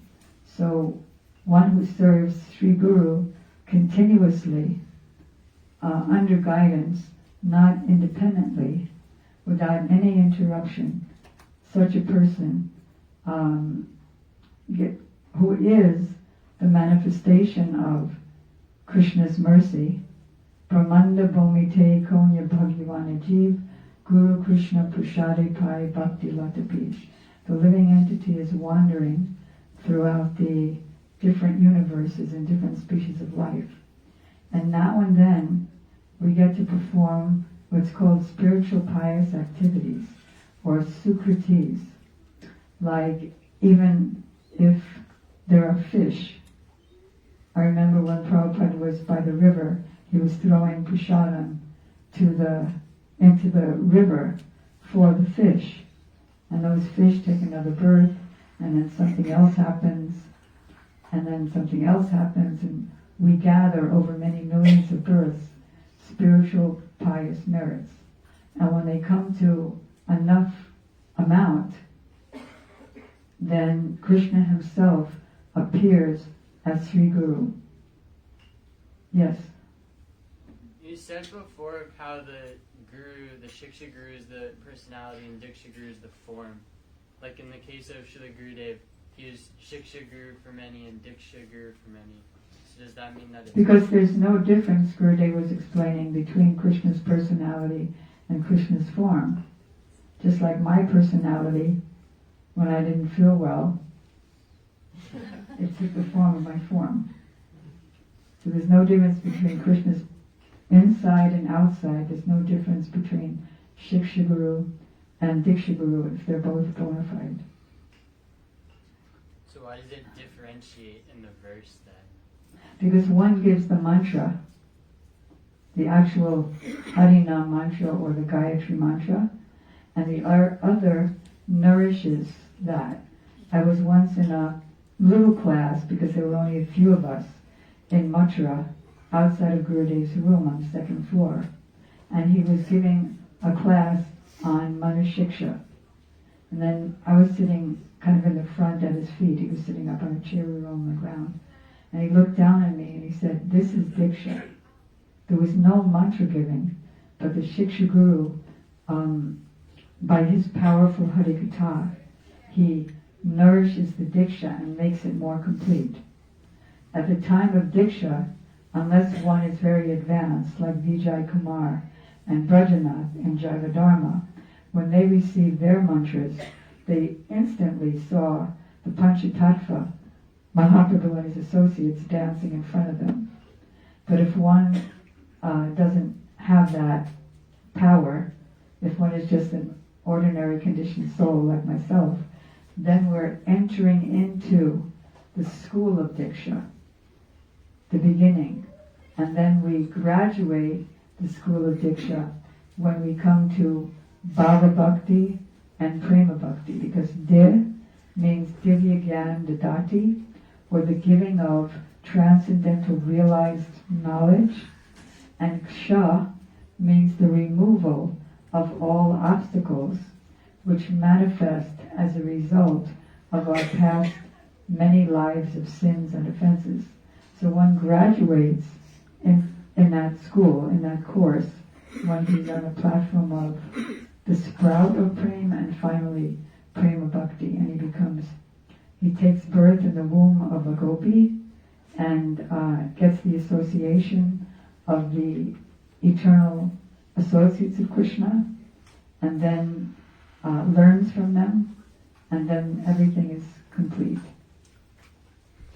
So one who serves Sri Guru continuously, under guidance, not independently, without any interruption, such a person who is the manifestation of Krishna's mercy, Brahmanda Bhumite Konya Bhagavana Jeev Guru Krishna Prashade Pai Bhakti Latapish. The living entity is wandering throughout the different universes and different species of life. And now and then we get to perform what's called spiritual pious activities, or sukritis. Like, even if there are fish. I remember when Prabhupada was by the river, he was throwing prasadam into the river for the fish. And those fish take another birth, and then something else happens, and then something else happens, and we gather over many millions of births spiritual pious merits. And when they come to enough amount, then Krishna himself appears as Sri Guru. Yes? You said before of how the Guru, the Shiksha Guru is the personality and Diksha Guru is the form. Like in the case of Srila Gurudev, he is Shiksha Guru for many and Diksha Guru for many. So does that mean that it's... Because there's no difference, Gurudev was explaining, between Krishna's personality and Krishna's form. Just like my personality, when I didn't feel well, it took the form of my form. So there's no difference between Krishna's inside and outside. There's no difference between Shiksha Guru and Diksha Guru if they're both bona fide. So why does it differentiate in the verse then? Because one gives the mantra, the actual Harinam mantra or the Gayatri mantra, and the other nourishes that. I was once in a little class, because there were only a few of us, in Mathura, outside of Gurudev's room on the second floor, and he was giving a class on Manushiksha. And then I was sitting kind of in the front at his feet. He was sitting up on a chair, we were on the ground. And he looked down at me and he said, "This is Diksha." There was no mantra giving, but the Shiksha Guru, by his powerful Harikatha, he nourishes the Diksha and makes it more complete. at the time of Diksha, unless one is very advanced, like Vijay Kumar and Brajanath and Jivadharma, when they received their mantras, they instantly saw the Panchatattva, Mahaprabhu and his associates dancing in front of them. But if one doesn't have that power, if one is just an ordinary conditioned soul like myself, then we're entering into the school of Diksha, the beginning. And then we graduate the school of Diksha when we come to Bhava Bhakti and Prema Bhakti, because Di means Divya Gyan Dadati, or the giving of transcendental realized knowledge, and Ksha means the removal of all obstacles which manifest as a result of our past many lives of sins and offenses. So one graduates in that school, in that course, when he's on a platform of the sprout of Prema and finally Prema Bhakti, and he takes birth in the womb of a gopi and gets the association of the eternal associates of Krishna, and then learns from them, and then everything is complete.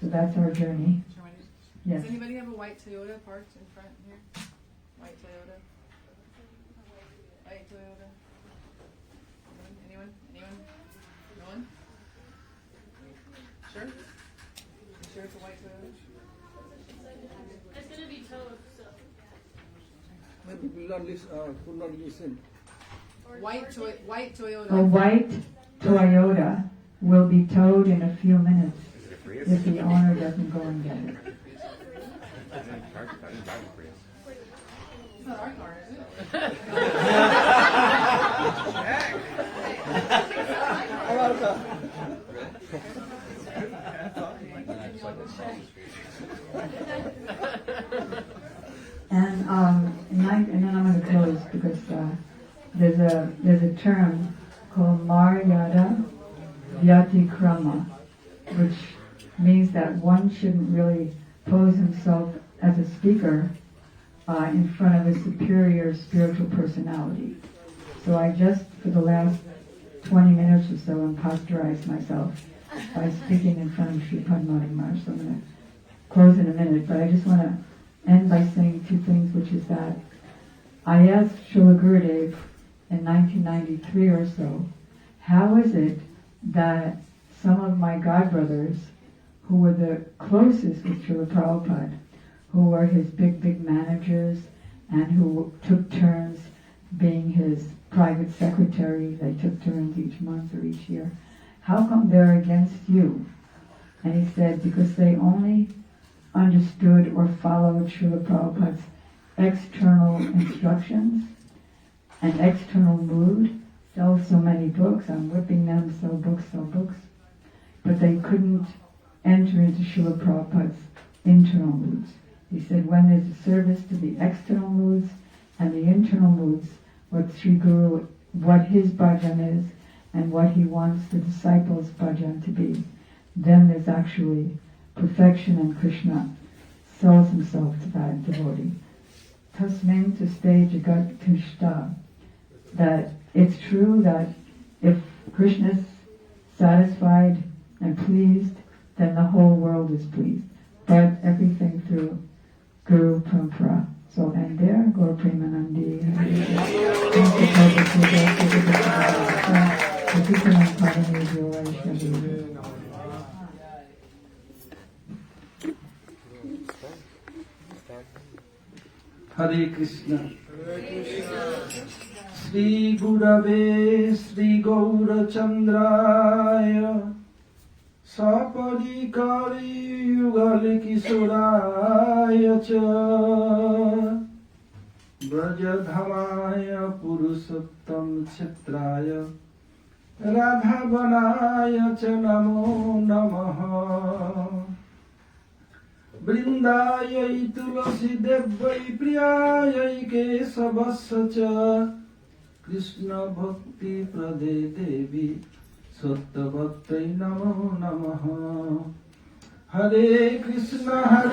So that's our journey. Yes. Does anybody have a white Toyota parked in front here? White Toyota? White Toyota? Anyone? No one? Sure? You sure it's a white Toyota? It's gonna be towed, so. Maybe could not listen. White Toyota. A white Toyota will be towed in a few minutes if the owner doesn't go and get it. It's not our car, is And then I'm going to close because there's a term called Maryada Vyatikrama, which means that one shouldn't really pose himself as a speaker in front of a superior spiritual personality. So I just, for the last 20 minutes or so, imposterized myself by speaking in front of Sri Padmani Maharaj. So I'm going to close in a minute, but I just want to end by saying two things, which is that I asked Srila Gurudev in 1993 or so, how is it that some of my godbrothers, who were the closest with Srila Prabhupada, who were his big managers and who took turns being his private secretary, they took turns each month or each year, how come they're against you? And he said, because they only understood or followed Srila Prabhupada's external instructions and external mood, sell so many books, I'm whipping them, sell books, but they couldn't enter into Srila Prabhupada's internal moods. He said when there's a service to the external moods and the internal moods, what Sri Guru, what his bhajan is and what he wants the disciples' bhajan to be, then there's actually perfection, and Krishna sells himself to that devotee. Tasmin to stay jagat krishna. That it's true that if Krishna's satisfied and pleased, then the whole world is pleased. But everything through Guru Parampara. So I'll end there. Guru Premanandi. Hare Krishna. Sri Gurave Sri Gaura Chandraya Saparikari Yugal Kisoraya Cha Brajadhamaya Purusottam Chitraya Radhavanaya Cha Namo Namaha Vrindayai Tulasi Devai Priyayai Kesavasya Cha Krishna Bhakti Prade Devi Sattva Bhaktai Namo Namaha Hare Krishna,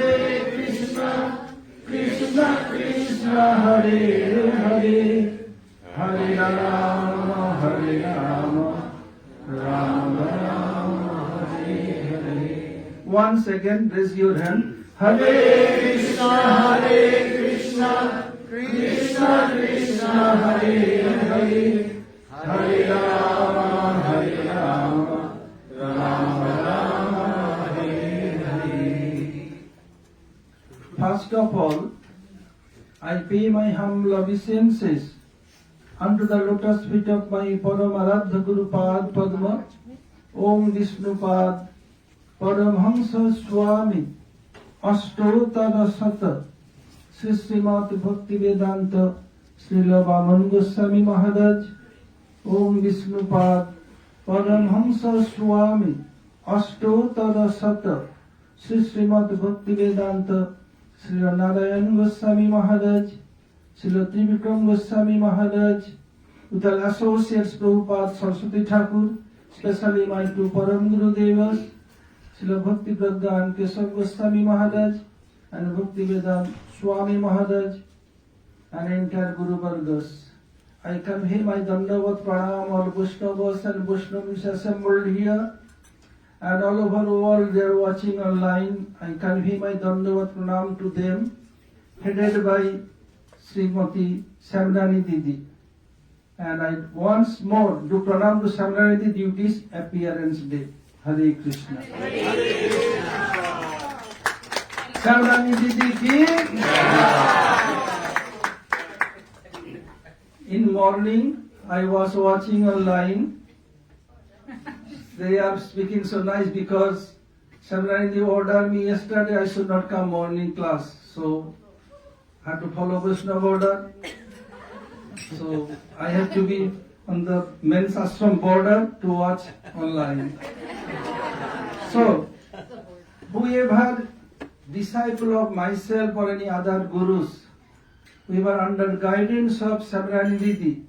Krishna Krishna, Hare Hare, Hare Rama, Rama Rama, Hare Hare. Once again, raise your hand. Hare Krishna, Krishna Krishna, Hare Hare, Hare Rama, Rama Rama, Hare Hare. First of all, I pay my humble obeisances unto the lotus feet of my Paramaradha Guru Pad Padma, Om Vishnu Pad, Paramhamsa Swami, Ashtotara Sata, Sri Srimati Bhakti Vedanta, Srila Vaman Goswami Maharaj, Om Vishnu Pad, Paramhamsa Swami, Ashtotara Sata, Sri Srimati Bhakti Vedanta, Srila Narayan Goswami Maharaj, Srila Trivikram Goswami Maharaj, with all associates Prabhupada Saraswati Thakur, especially my two Param Guru Devas, Srila Bhakti Pradha and Keshav Goswami Maharaj, and Bhakti Vedanta Swami Maharaj, and entire Guru Vargas. I convey my Dandavat Pranam all Vaishnavas and Vaishnavis assembled here, and all over the world they are watching online. I convey my Dandavat Pranam to them, headed by Srimati Samrani Didi. And I once more do Pranam to Samrani Didi duties appearance day. Hare Krishna. Samrani Didi ki. In morning, I was watching online. They are speaking so nice because Samrani ordered me yesterday I should not come morning class. So I have to follow Vaishnava order. So I have to be on the men's ashram border to watch online. So whoever disciple of myself or any other gurus, we were under guidance of Samrani Didi,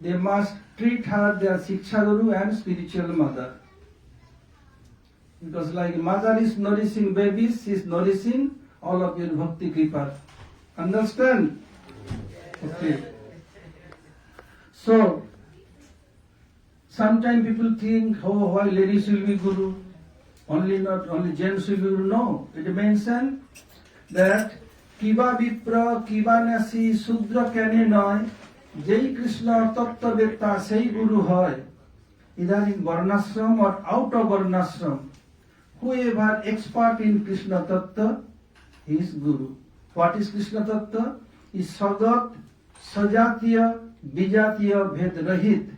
they must treat her their Shiksha Guru and spiritual mother. Because like mother is nourishing babies, she is nourishing all of your Bhakti Kripa. Understand? Okay. So, sometimes people think, oh, why ladies will be Guru? Not only gents will be Guru. No. It mentions that Kiba Vipra, Kiba Nasi, Sudra Kane Noy, Jai Krishna Tattva Vekta Sei Guru Hoy, either in Varnashram or out of Varnashram. Whoever expert in Krishna Tattva, he is Guru. What is Krishna Tattva? Is Sagat, Sajatiya, Bijatiya, Bhed Rahit.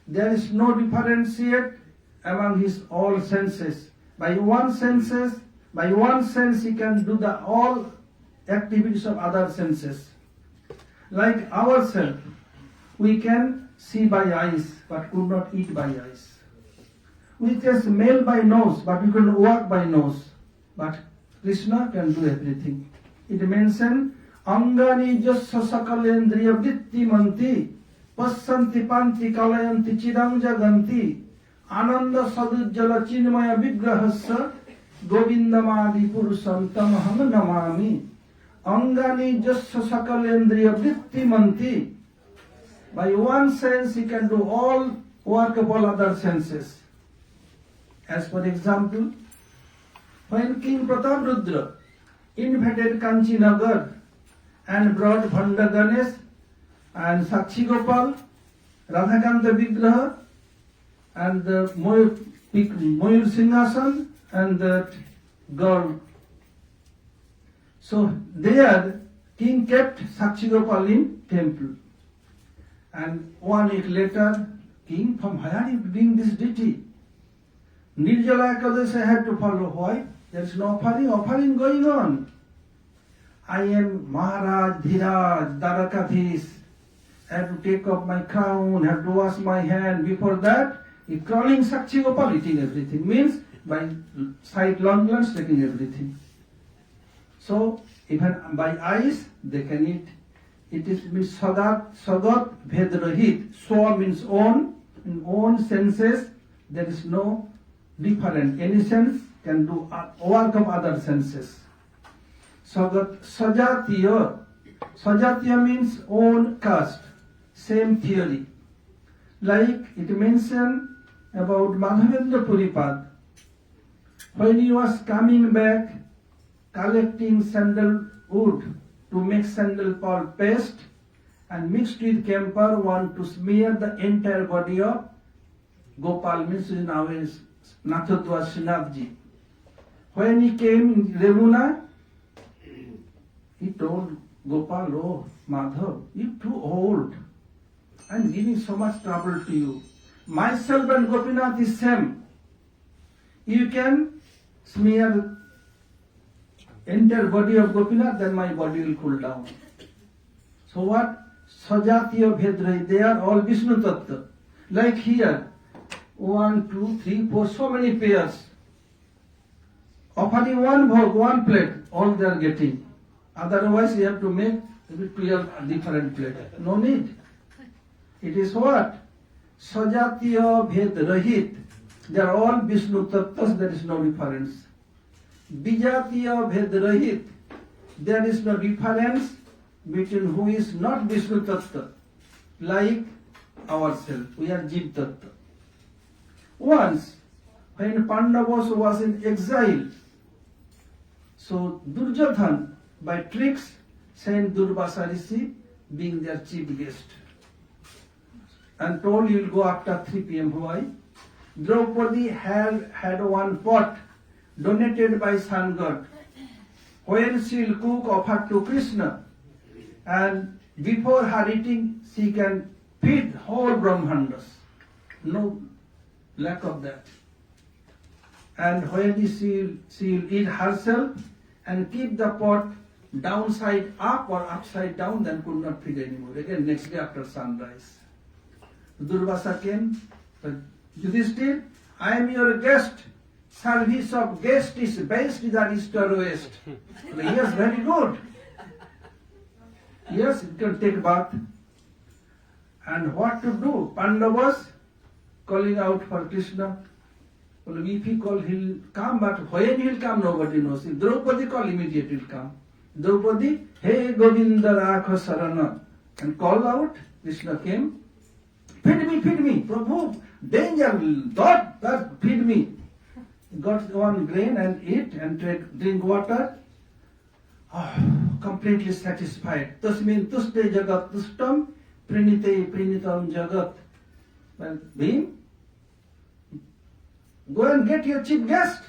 There is no differentiate among his all senses. By one sense he can do the all activities of other senses. Like ourselves, we can see by eyes, but could not eat by eyes. We can smell by nose, but we can walk by nose. But Krishna can do everything. It mentions, Angani jasya sakalendriya vritti manti, passanti panti kalayanti chidam jaganti, ananda sadujjala chinmaya vigrahasya, govindamadi purusam tamaham namami. Angani jasya sakalendriya vritti manti. By one sense he can do all work of all other senses. As for example, when King Prataprudra invaded Kanchinagar and brought Bhanda Ganesh and Sakshi Gopal, Radhakanta Vigraha and the Mayur Singhasan and that girl. So there King kept Sakshi Gopal in temple. And 1 week later, King, from where are you doing this duty? Nirjala Ekadashi had to follow. Why? There is no offering going on. I am Maharaj, Dhiraj, Darakadhish. I have to take off my crown, have to wash my hand. Before that, he crawling Sakshi Gopal, eating everything. Means by sight long glance taking everything. So even by eyes they can eat. It is means Sagat Bhedrahit. Swa means own. In own senses there is no different. Any sense can do work of other senses. Sajatiya. Sajatiya means own caste. Same theory. Like it mentioned about Madhavendra Puripad. When he was coming back, collecting sandalwood to make sandal pulp paste and mixed with camphor, want to smear the entire body of Gopal, means now is Nathatwa Srinathji. When he came in Remuna, he told Gopal, oh Madhav, you're too old. I'm giving so much trouble to you. Myself and Gopinath is same. You can smear entire body of Gopinath, then my body will cool down. So what? Sajatiya Bhedrai, they are all Vishnu Tattva. Like here, 1, 2, 3, 4, so many pairs. Offering one bhog, one plate, all they are getting. Otherwise, you have to make 12 different plates. No need. It is what? Sajatiya Bhed Rahit. They are all Vishnu Tattvas, there is no difference. Bijatiya Bhed Rahit. There is no difference between who is not Vishnu Tattva. Like ourselves, we are Jeev Tattva. Once, when Pandavas was in exile, so Duryodhan, by tricks, sent Durvasa Rishi, being their chief guest, and told you will go after 3 p.m. Why? Draupadi had one pot donated by sun god, when she will cook offer to Krishna, and before her eating she can feed whole Brahmandas. No lack of that. And when she will eat herself and keep the pot downside up or upside down, then could not feed anymore. Again, next day after sunrise. Durvasa came, said, Yudhishthir, I am your guest. Service of guest is best that east or west. Yes, very good. Yes, you can take bath. And what to do? Pandavas calling out for Krishna. Well, if he call, he'll come, but when he'll come, nobody knows. If Draupadi call, immediately he'll come. Draupadi, hey Govinda Rakha Sarana, and call out. Krishna came. Feed me, Prabhu, danger, that feed me. Got one grain and eat and drink water. Oh, completely satisfied. Tasmin tuste jagat tustam, prinite prinitam jagat. Well, Bhim, go and get your chief guest.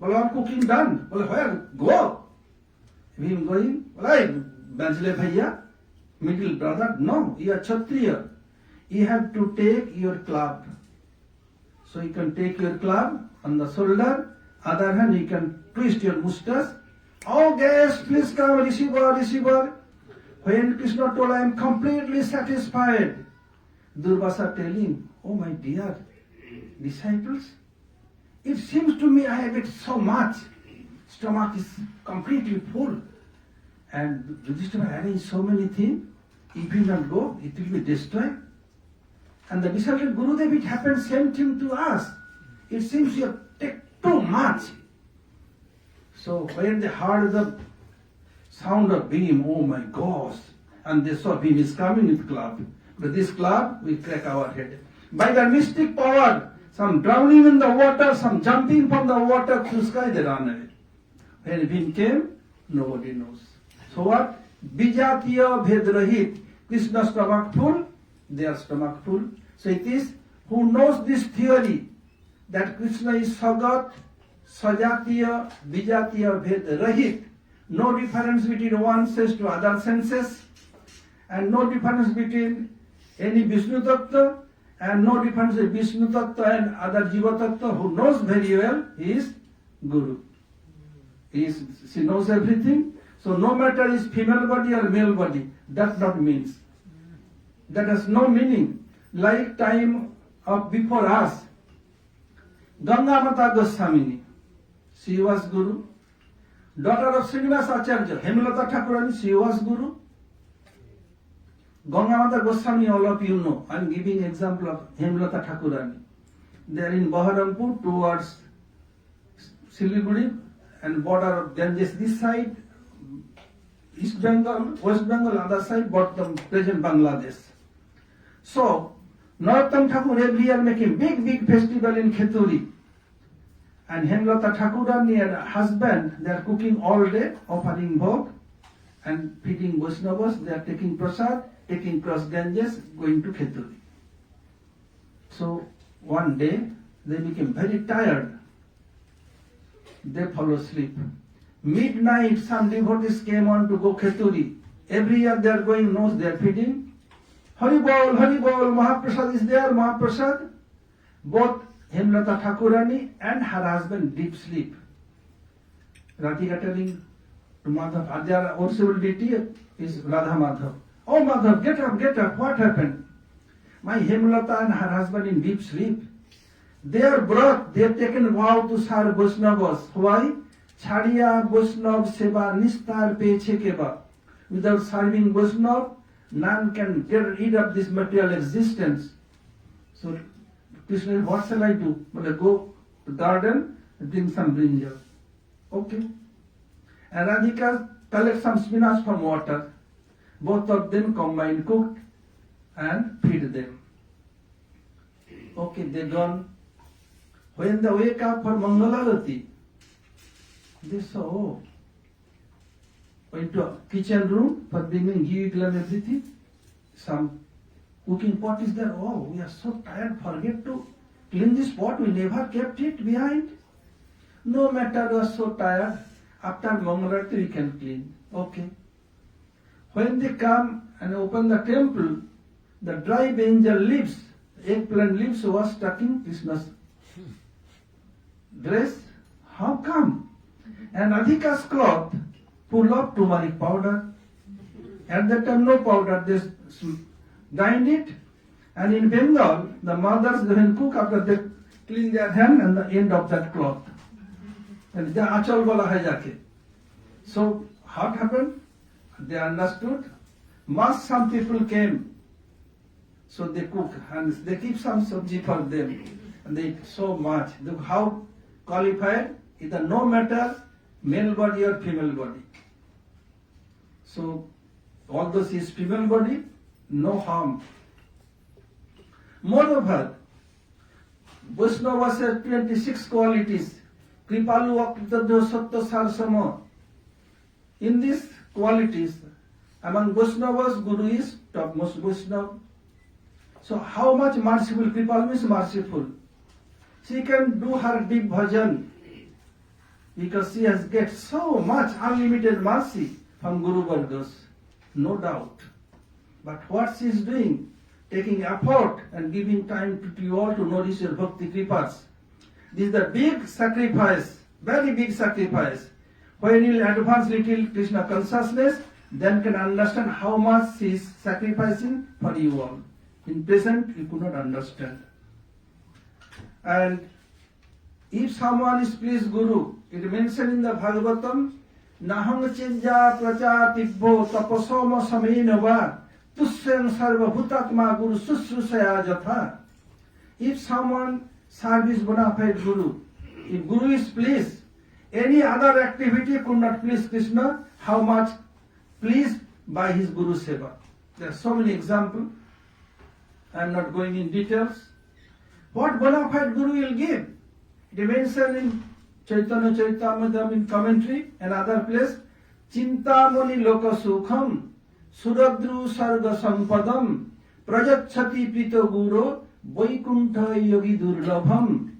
Well, our cooking done. Well, where? Go. Bhim going, well, I, Banjale Bhaiya, middle brother, no, you are Kshatriya. You have to take your club. So you can take your club on the shoulder, other hand you can twist your mustache. Oh guest, please come, receiver. When Krishna told, I am completely satisfied, Durvasa telling, oh my dear disciples, it seems to me I have eaten so much, stomach is completely full. And Yudhishthira arranged so many things, if you not go, it will be destroyed. And the disciple Gurudev, it happened same thing to us. It seems you have taken too much. So when they heard the sound of beam, oh my gosh, and they saw beam is coming with club. But this club will crack our head. By the mystic power, some drowning in the water, some jumping from the water to the sky, they ran away. When beam came, nobody knows. So what? Bijatiya Bhedrahit. Krishna's stomach full, their stomach full. So it is who knows this theory that Krishna is Sagat, Sajatiya, Bijatiya, Bhed Rahit. No difference between one sense to other senses, and no difference between any Vishnu Tattva, and no difference between Vishnu Tattva and other Jiva Tattva. Who knows very well is Guru. She knows everything. So no matter is female body or male body, that not means. That has no meaning. Like time of before us, Ganga Mata Goswamini, she was Guru. Daughter of Srinivas Acharya, Hemlata Thakurani, she was Guru. Ganga Mata Goswami, all of you know. I am giving example of Hemlata Thakurani. They are in Baharampur towards Siliguri, and border of Ganges this side, East Bengal, West Bengal other side, bottom present Bangladesh. So, Narottam Thakur every year making big festival in Kheturi. And Hemlata Thakurani and her husband, they are cooking all day, offering bhog and feeding Vaishnavas. They are taking prasad, taking cross Ganges, going to Kheturi. So one day they became very tired. They fall asleep. Midnight, some devotees came on to go Kheturi. Every year they are going, knows they are feeding. Haribol, Mahaprasad is there, Mahaprasad. Both Hemlata Thakurani and her husband deep sleep. Radhika telling to Madhav, their worshipful deity is Radha Madhav. Oh Madhav, get up, what happened? My Hemlata and her husband in deep sleep. Their birth, they have taken vow to serve Vaishnavas. Why? Chhadiya Vaishnav Seva Nistar Peche Keva. Without serving Vaishnav, none can get rid of this material existence. So Krishna, what shall I do? Well, go to the garden and bring some brinjal. Okay. And Radhika collect some spinach from water. Both of them combined, cooked and feed them. Okay, they gone. When they wake up for Mangalarati, they saw, oh, went to a kitchen room for bringing ghee and everything. Some cooking pot is there. Oh, we are so tired, forget to clean this pot. We never kept it behind. No matter, we are so tired. After Mangalarati we can clean. Okay. When they come and open the temple, the dry brinjal leaves, eggplant leaves was stuck in Krishna's dress. How come? And Radhika's cloth full of turmeric powder. At that time no powder, they grind it. And in Bengal, the mothers, they will cook after they clean their hand and the end of that cloth. And the achal bola hai jake. So what happened? They understood. Must some people came. So they cook and they keep some sabji for them. And they eat so much. Look how qualified, either no matter male body or female body. So although she is female body, no harm. Moreover, Vaishnava has 26 qualities. Kripalu Akritadyo Sattva Sarsama. In these qualities, among Vaishnavas, Guru is topmost Vaishnava. So how much merciful Kripalu means merciful. She can do her deep bhajan because she has get so much unlimited mercy from Guru Vargas, no doubt. But what she is doing, taking effort and giving time to you all to nourish your bhakti kripas. This is the big sacrifice, very big sacrifice. When you advance little Krishna consciousness, then can understand how much she is sacrificing for you all. In present, you could not understand. And if someone is pleased Guru, it mentioned in the Bhagavatam, Naham Chinja Pracha Tibbo Taposoma Saminava Tusyam Sarva Bhutatma Guru Susrusaya Jatha. If someone serves bona fide Guru, if Guru is pleased, any other activity could not please Krishna, how much pleased by his Guru Seva. There are so many examples. I am not going in details. What bona fide Guru will give? It mentioned in Chaitanya Charitamrita in commentary and other place. Chintamani loka sukham suradru sarga sampadam prajachati prito guru vaikuntha yogi durlabham.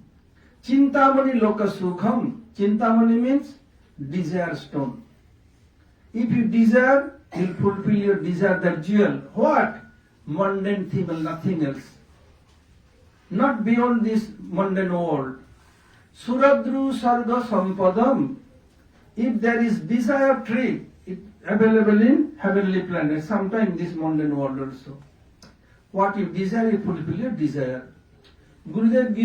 Chintamani loka sukham. Chintamani means desire stone. If you desire, you will fulfill your desire, that jewel. What? Mundane thing and nothing else. Not beyond this mundane world. Suradru sarga sampadam. If there is desire tree, it available in heavenly planet, sometime this mundane world also. What you desire, you fulfill your desire. Gurudev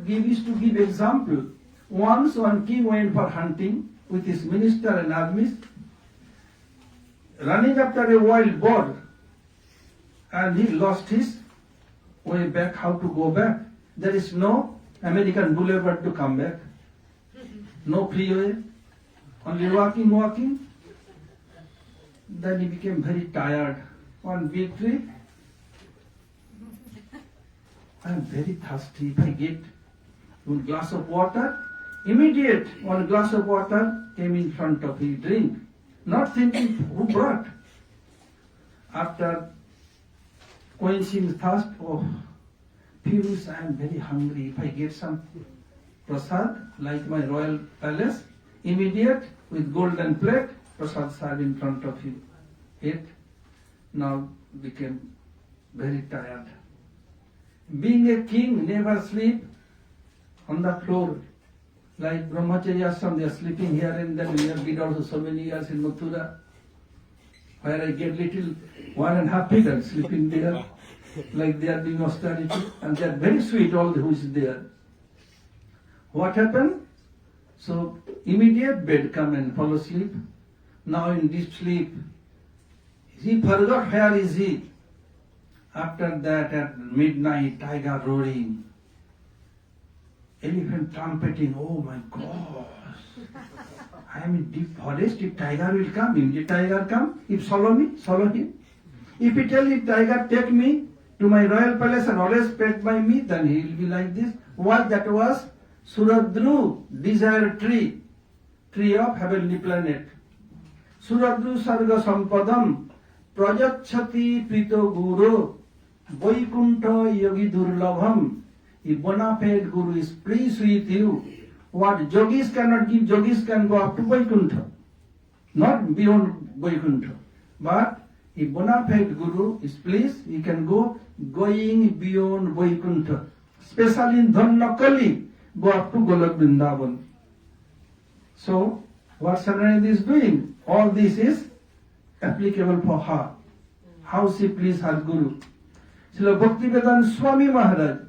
used to give example. Once one king went for hunting with his minister and armies, running after a wild boar, and he lost his way back, how to go back. There is no American boulevard to come back. no freeway, only walking. Then he became very tired. One victory, I am very thirsty. If I get one glass of water, immediate one glass of water came in front of him, drink, not thinking who brought. After quenching thirst, oh, Piyush, I am very hungry. If I get some prasad, like my royal palace, immediate with golden plate, prasad served in front of you. Ate, now became very tired. Being a king, never sleep on the floor. Like Brahmacharya Ashram, they are sleeping here and then. We have been also so many years in Mathura, where I get little 1.5 people sleeping there, like they are doing austerity, and they are very sweet, all who is there. What happened? So immediate bed come and fall asleep. Now in deep sleep, he forgot where is he. After that, at midnight, tiger roaring, elephant trumpeting. Oh my gosh! I am in deep forest. If tiger will come, immediate tiger come. If follow me, follow him. If he tell if tiger take me to my royal palace and always pet by me, then he will be like this. Why? That was Suradru, desire tree of heavenly planet. Suradru sarga sampadam prajachati prito guru Vaikuntha yogi durlabham. If bona fide guru is pleased with you, what yogis cannot give, yogis can go up to Vaikuntha, not beyond Vaikuntha. But if bona fide guru is pleased, he can go going beyond Vaikuntha. Especially in Dhannakali, go up to Golok Vrindavan. So, what Saranidhi is doing, all this is applicable for her. How she pleased her guru. Srila Bhaktivedanta Swami Maharaj,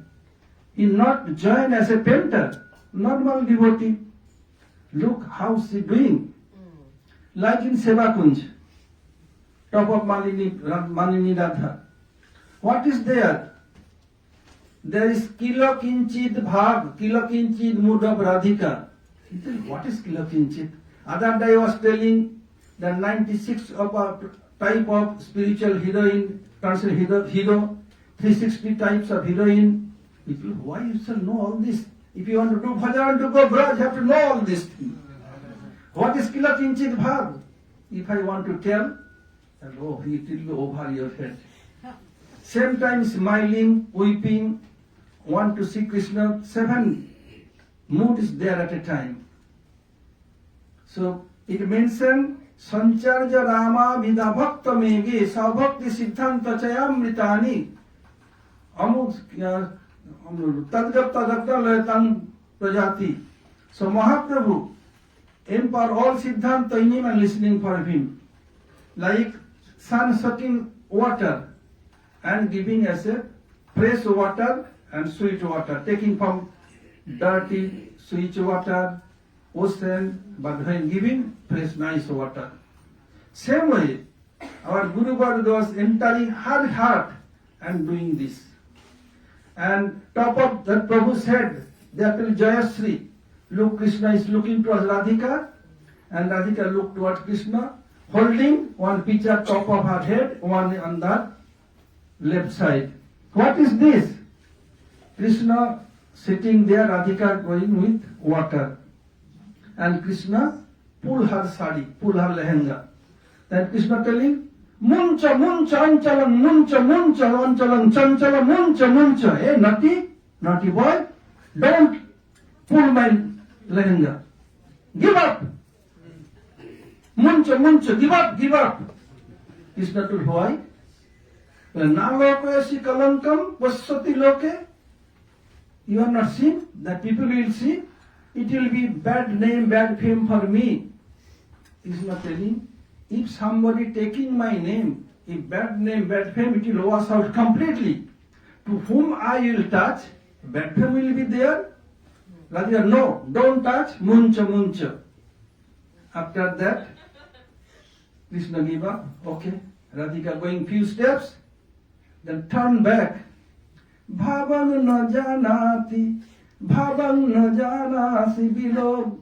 he not joined as a painter, normal devotee. Look how she doing. Like in Seva Kunj, top of Manini Radha. What is there? There is Kilo Kinchit Bhag, Kilo Kinchit mood of Radhika. What is Kilo Kinchit? Other day I was telling the 96 of a type of spiritual heroine, hero, 360 types of heroine. People, why you shall know all this? If you want to do bhajan, to go Braj, you have to know all this thing. What is Kilo Kinchit Bhag? If I want to tell, then oh, it will be over your head. Same time smiling, weeping, want to see Krishna, 7 mood is there at a time. So it mentioned Sancharja Rama Vida Bhakta Mege Sabhakti Siddhanta Chayamritani Amuk Tadgapta Dakta Layatang Prajati. So Mahaprabhu empower all Siddhanta in him and listening for him. Like sun sucking water and giving as a fresh water and sweet water, taking from dirty sweet water, ocean, but when giving fresh nice water. Same way, our Guru Varga was entering her heart and doing this. And top of that Prabhu said, there will Jayasri. Look, Krishna is looking towards Radhika, and Radhika looked towards Krishna, holding one picture top of her head, one on the left side. What is this? Krishna sitting there, Radhika going with water. And Krishna pull her sari, pull her lehenga. Then Krishna telling, Muncha, muncha, anchalam, muncha, muncha, anchalam, chanchala, muncha, muncha. Hey, naughty boy, don't pull my lehenga. Give up. Muncha, muncha, give up. Krishna told, why? Nalokoyasi kalankam vasati loke. You are not seen, that people will see. It will be bad name, bad fame for me. Krishna telling, if somebody taking my name, if bad name, bad fame, it will wash out completely. To whom I will touch, bad fame will be there. Radhika, no, don't touch, muncha, muncha. After that, Krishna gave up. Okay, Radhika going few steps, then turn back. Bhavang na janati, bhavang na janasi, below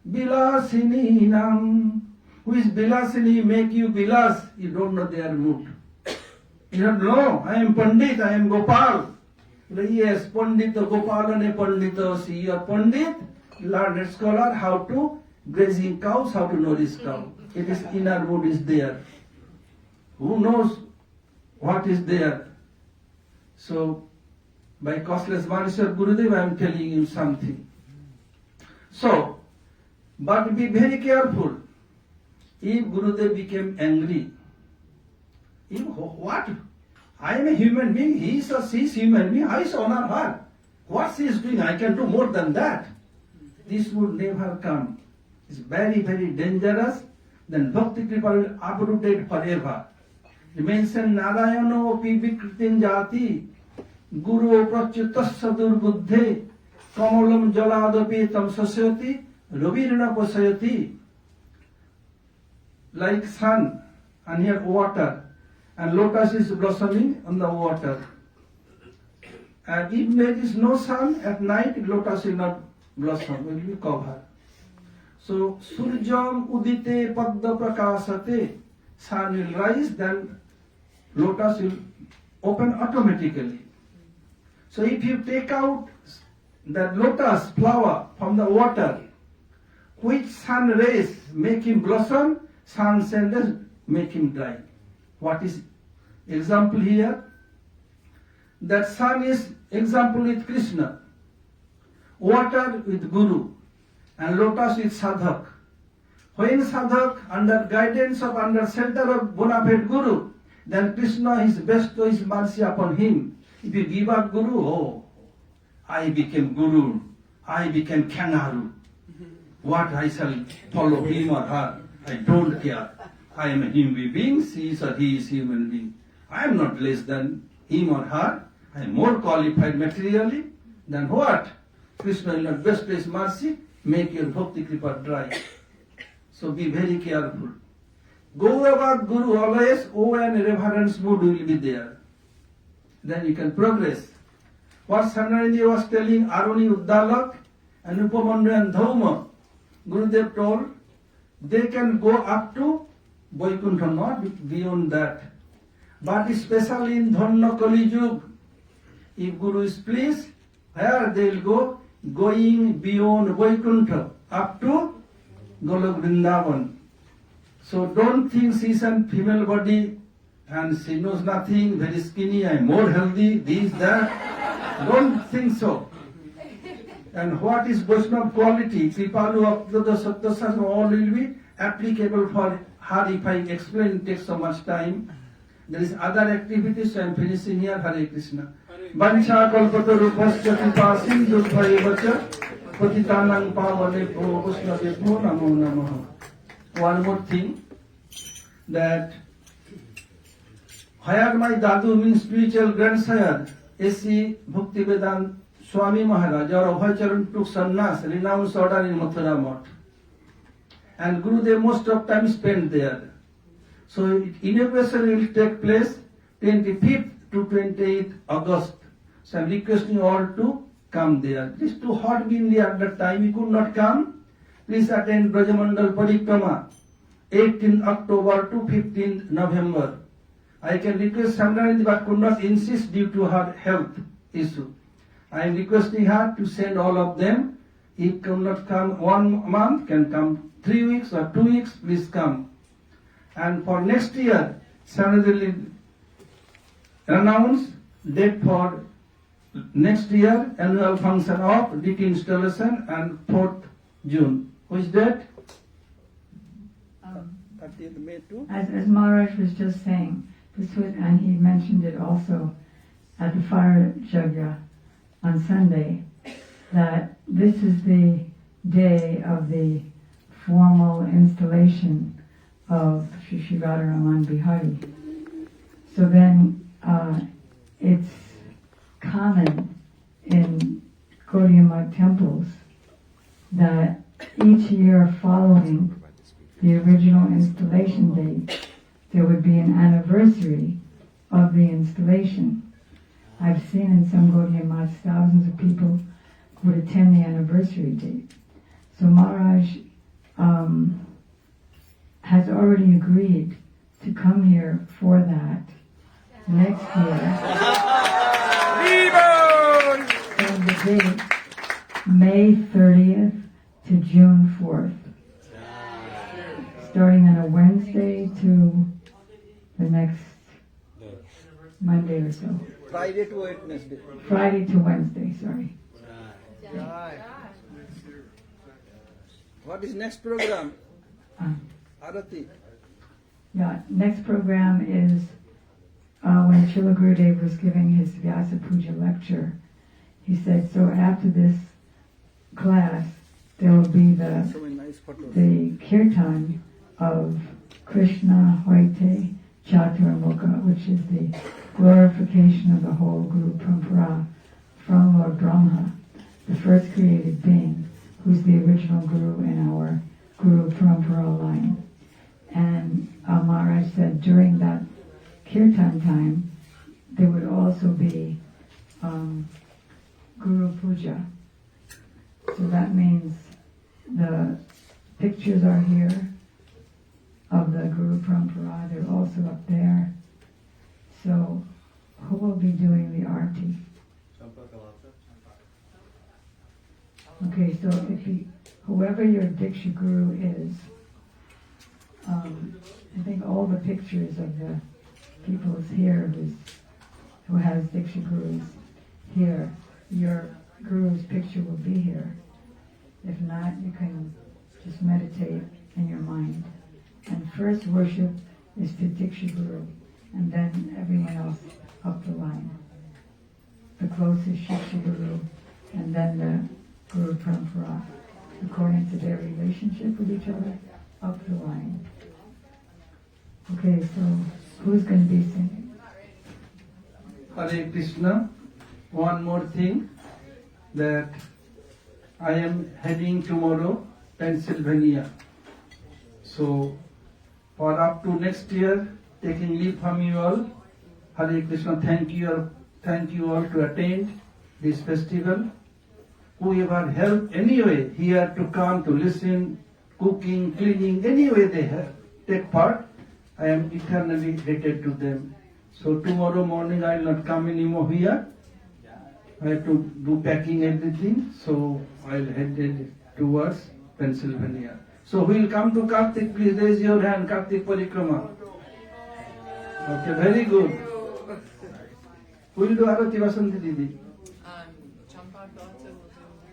Bilasinam. Who is Bilasini make you Bilas? You don't know their mood. You don't know. I am Pandit, I am Gopal. Yes, Pandita Gopalane Pandita. See, you are Pandit, learned scholar, how to grazing cows, how to nourish cow. It is inner mood is there. Who knows what is there? So, by costless Manisar Gurudev, I am telling you something. So, but be very careful. If Gurudev became angry, what? I am a human being, he is or she is human being, I is honor her. What she is doing, I can do more than that. This would never come. It's very, very dangerous. Then Bhakti Kripa will uprooted forever. He mentioned Narayano pi vikritin jati, Guru prachutasya durbuddhe, Kamalam jaladapi tam sasyati, Ravirna pasayati. Like sun, and here water, and lotus is blossoming on the water. And if there is no sun at night, lotus will not blossom, will be covered. So, Surjam udite padda prakasate, sun will rise, then lotus will open automatically. So, if you take out that lotus flower from the water, which sun rays make him blossom, sun senders make him dry. What is example here? That sun is example with Krishna, water with Guru, and lotus with Sadhak. When Sadhak, under guidance of, under shelter of bona fide Guru, then Krishna is bestow his mercy upon him. If you give up Guru, oh, I became Guru, I became kangaroo. What I shall follow him or her, I don't care. I am a human being, she is or he is human being. I am not less than him or her. I am more qualified materially than what? Krishna will not bestow his mercy, make your bhakti kripa dry. So be very careful. Go about Guru always, oh, and reverence mood will be there. Then you can progress. What Sanarindi was telling Aruni Uddalak and Upamandu and Dhauma, Gurudev told, they can go up to Vaikuntha, not beyond that. But especially in Dhanna Kali Yug, if Guru is pleased, where they will go? Going beyond Vaikuntha, up to Golok Vrindavan. So don't think she is a female body and she knows nothing, very skinny, I am more healthy, this, that. Don't think so. And what is Vaishnava quality? Kripalu Aptada Satyasasana, all will be applicable for her. If I explain, it takes so much time. There is other activities, so I am finishing here. Hare Krishna. Vancha kalpataru pasya kripa sindhu bhayevacha patitanang pavanebho vaishnavebho namo namaha. One more thing, that where my Dadu means spiritual grandsire, A.C. Bhaktivedanta Swami Maharaj, or Abhaycharan took sannyas, renounced order in Mathura Math. And Gurudev most of time spent there. So inauguration will take place 25th to 28th August. So I am requesting all to come there. It is too hot windy at that time, we could not come. Please attend Brajamandal Parikrama, 18th October to 15th November. I can request Sangarindi but could not insist due to her health issue. I am requesting her to send all of them. If cannot come 1 month, can come 3 weeks or 2 weeks, please come. And for next year, Sangarindi announce date for next year, annual function of DT installation and 4th June. Which date? 30th May too. As Maharaj was just saying, this was, and he mentioned it also at the fire yajna on Sunday, that this is the day of the formal installation of Sri Sri Radharaman Bihari. So then it's common in Gaudiya Math temples that each year following the original installation date, there would be an anniversary of the installation. I've seen in some Gaudiya Maths thousands of people would attend the anniversary date. So Maharaj has already agreed to come here for that next year. And the date, May 30th to June 4th. Starting on a Wednesday to the next Monday or so. Friday to Wednesday. Friday to Wednesday, sorry. What is next program? Arati. Yeah, next program is when Srila Gurudev was giving his Vyasa Puja lecture. He said, so after this class, there will be the kirtan of Krishna Hoite Chaturmukha, which is the glorification of the whole Guru Parampara from Lord Brahma, the first created being, who's the original Guru in our Guru Parampara line. And Maharaj said during that kirtan time, there would also be Guru Puja. So that means the pictures are here of the Guru Parampara. They're also up there. So who will be doing the arti? Okay, so whoever your Diksha Guru is, I think all the pictures of the people here who has Diksha Gurus here, your Guru's picture will be here. If not, you can just meditate in your mind. And first worship is to Diksha Guru, and then everyone else up the line. The closest Shiksha Guru, and then the Guru Parampara, according to their relationship with each other, up the line. Okay, so who's going to be singing? Hare Krishna. One more thing, that I am heading tomorrow, Pennsylvania. So, for up to next year, taking leave from you all, Hare Krishna, thank you all to attend this festival. Whoever helped anyway here to come to listen, cooking, cleaning, anyway they have take part, I am eternally indebted to them. So tomorrow morning I will not come anymore here. I have to do packing everything, so I'll head towards Pennsylvania. So who will come to Kartik? Please raise your hand, Kartik Parikrama. Okay, very good. Who will do Arati Vasanti Didi?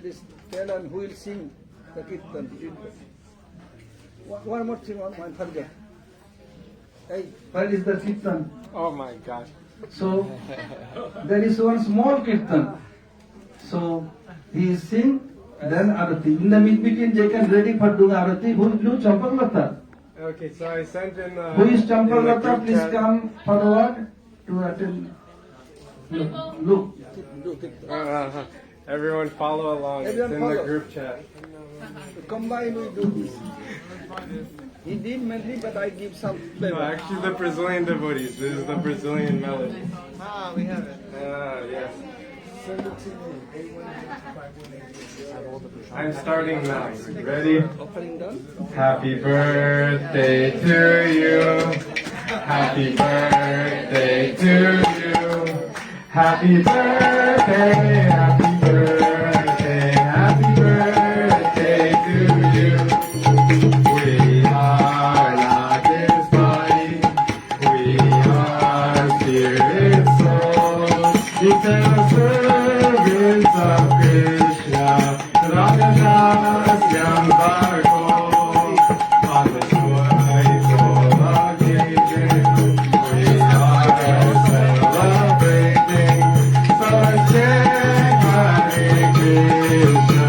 Please tell and who will sing the kirtan. One more thing, one forget. Hey, where is the kirtan? Oh my God. So there is one small kirtan. So he is sing, then Arati. In the between they can ready for doing Arati. Who will do Champal Lata? Okay, so I sent in. Who is Champal Lata? Please come forward to attend. Look. Everyone follow along. Everyone it's in follow. the group chat. To combine we do this. He did mainly, but I give some flavor. No, actually the Brazilian devotees. This is the Brazilian melody. Ah, we have it. Yes. I'm starting now. Ready? Happy birthday to you. Happy birthday to you. Happy birthday, happy birthday, happy birthday to you. We are not this body, we are spirit souls. Eternal servants of Krishna, Radhanasyam Bhargo. On this joyful occasion, we are celebrating. So chant Hare Krishna,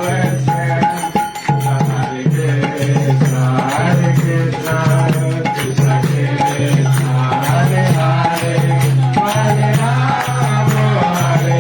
let's chant Hare Krishna, Krishna Krishna, Hare Hare, Hare Rama, Hare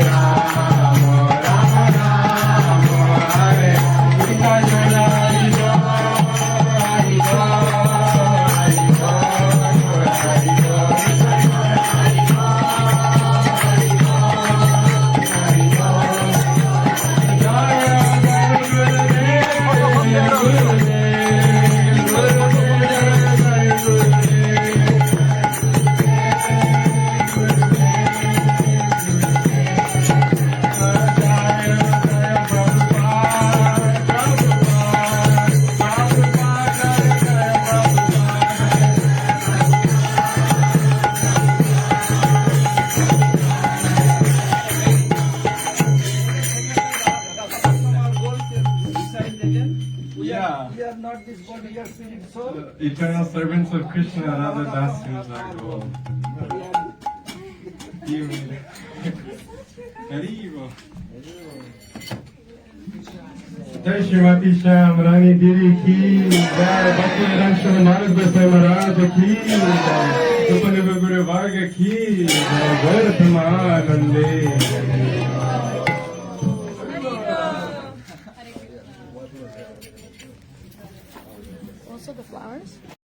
Eternal servants of Krishna, Radha Das are Haribo. Jai Shrimati Shyam Rani Diri ki Jai Bhakti Rakshan Manas Goswami Maharaj ki Jai Upanava Guru Varga ki Jai Gaur Pramanande. Also the flowers?